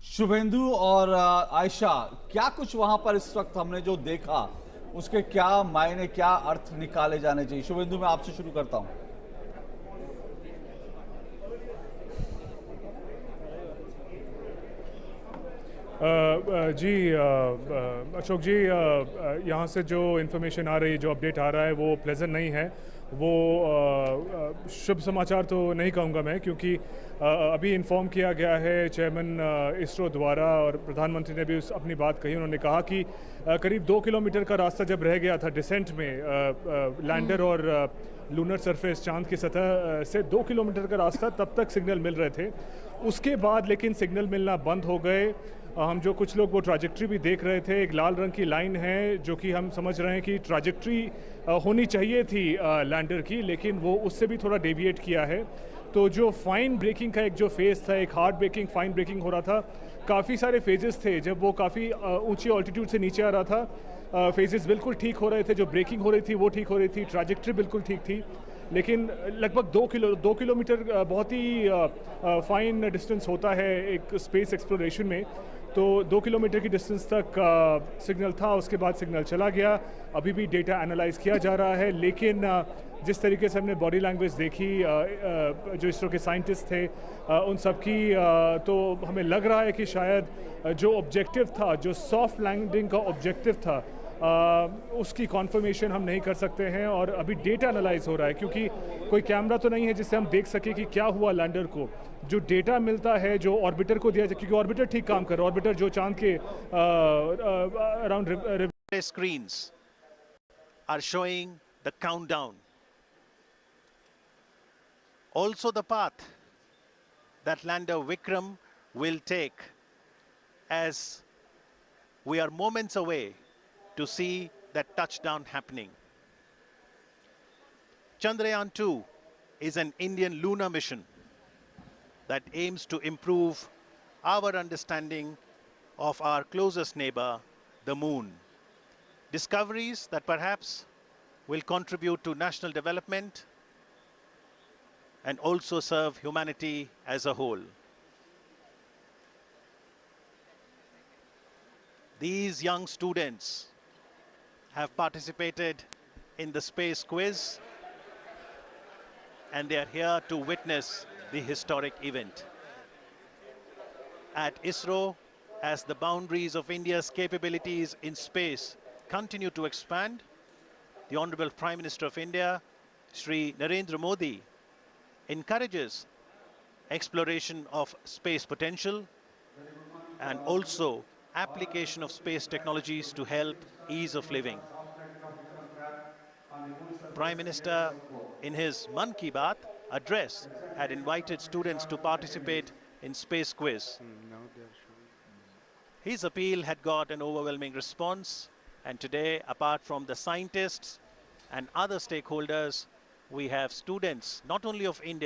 शुभेंदु और आयशा, क्या कुछ वहां पर इस वक्त हमने जो देखा उसके क्या मायने, क्या अर्थ निकाले जाने चाहिए। शुभेंदु, मैं आपसे शुरू करता हूं। जी अशोक जी, यहाँ से जो इन्फॉर्मेशन आ रही है, जो अपडेट आ रहा है वो प्लेजेंट नहीं है। वो शुभ समाचार तो नहीं कहूँगा मैं, क्योंकि अभी इन्फॉर्म किया गया है चेयरमैन इसरो द्वारा और प्रधानमंत्री ने भी अपनी बात कही। उन्होंने कहा कि करीब 2 किलोमीटर का रास्ता जब रह गया था डिसेंट में, लैंडर और लूनर सरफेस चांद की सतह से 2 किलोमीटर का रास्ता, तब तक सिग्नल मिल रहे थे। उसके बाद लेकिन सिग्नल मिलना बंद हो गए। हम जो कुछ लोग वो ट्रैजेक्टरी भी देख रहे थे, एक लाल रंग की लाइन है जो कि हम समझ रहे हैं कि ट्रैजेक्टरी होनी चाहिए थी लैंडर की, लेकिन वो उससे भी थोड़ा डेविएट किया है। तो जो फाइन ब्रेकिंग का एक जो फेज़ था, एक हार्ड ब्रेकिंग, फाइन ब्रेकिंग हो रहा था। काफ़ी सारे फेजेस थे जब वो काफ़ी ऊंची ऑल्टीट्यूड से नीचे आ रहा था। फेजेस बिल्कुल ठीक हो रहे थे, जो ब्रेकिंग हो रही थी वो ठीक हो रही थी, ट्रैजेक्टरी बिल्कुल ठीक थी। लेकिन लगभग 2 किलोमीटर बहुत ही फाइन डिस्टेंस होता है एक स्पेस एक्सप्लोरेशन में। तो 2 किलोमीटर की डिस्टेंस तक सिग्नल था, उसके बाद सिग्नल चला गया। अभी भी डेटा एनालाइज किया जा रहा है, लेकिन जिस तरीके से हमने बॉडी लैंग्वेज देखी जो इसरो के साइंटिस्ट थे उन सब की, तो हमें लग रहा है कि शायद जो ऑब्जेक्टिव था, जो सॉफ्ट लैंडिंग का ऑब्जेक्टिव था, उसकी कॉन्फर्मेशन हम नहीं कर सकते हैं। और अभी डेटा एनालाइज हो रहा है, क्योंकि कोई कैमरा तो नहीं है जिससे हम देख सके कि क्या हुआ लैंडर को। जो डेटा मिलता है, जो ऑर्बिटर को दिया जाए, क्योंकि ऑर्बिटर ठीक काम कर रहा है। ऑर्बिटर जो चांद के around screens are showing the countdown, also the path that lander Vikram will take, as we are moments away to see that touchdown happening. Chandrayaan 2 is an Indian lunar mission that aims to improve our understanding of our closest neighbor, the moon. Discoveries that perhaps will contribute to national development and also serve humanity as a whole. These young students have participated in the space quiz, and they are here to witness the historic event. At ISRO, as the boundaries of India's capabilities in space continue to expand, the Honorable Prime Minister of India, Shri Narendra Modi, encourages exploration of space potential and also application of space technologies to help ease of living. Prime Minister, in his Man Ki Baat address, had invited students to participate in space quiz. His appeal had got an overwhelming response, and today, apart from the scientists and other stakeholders, we have students not only of India,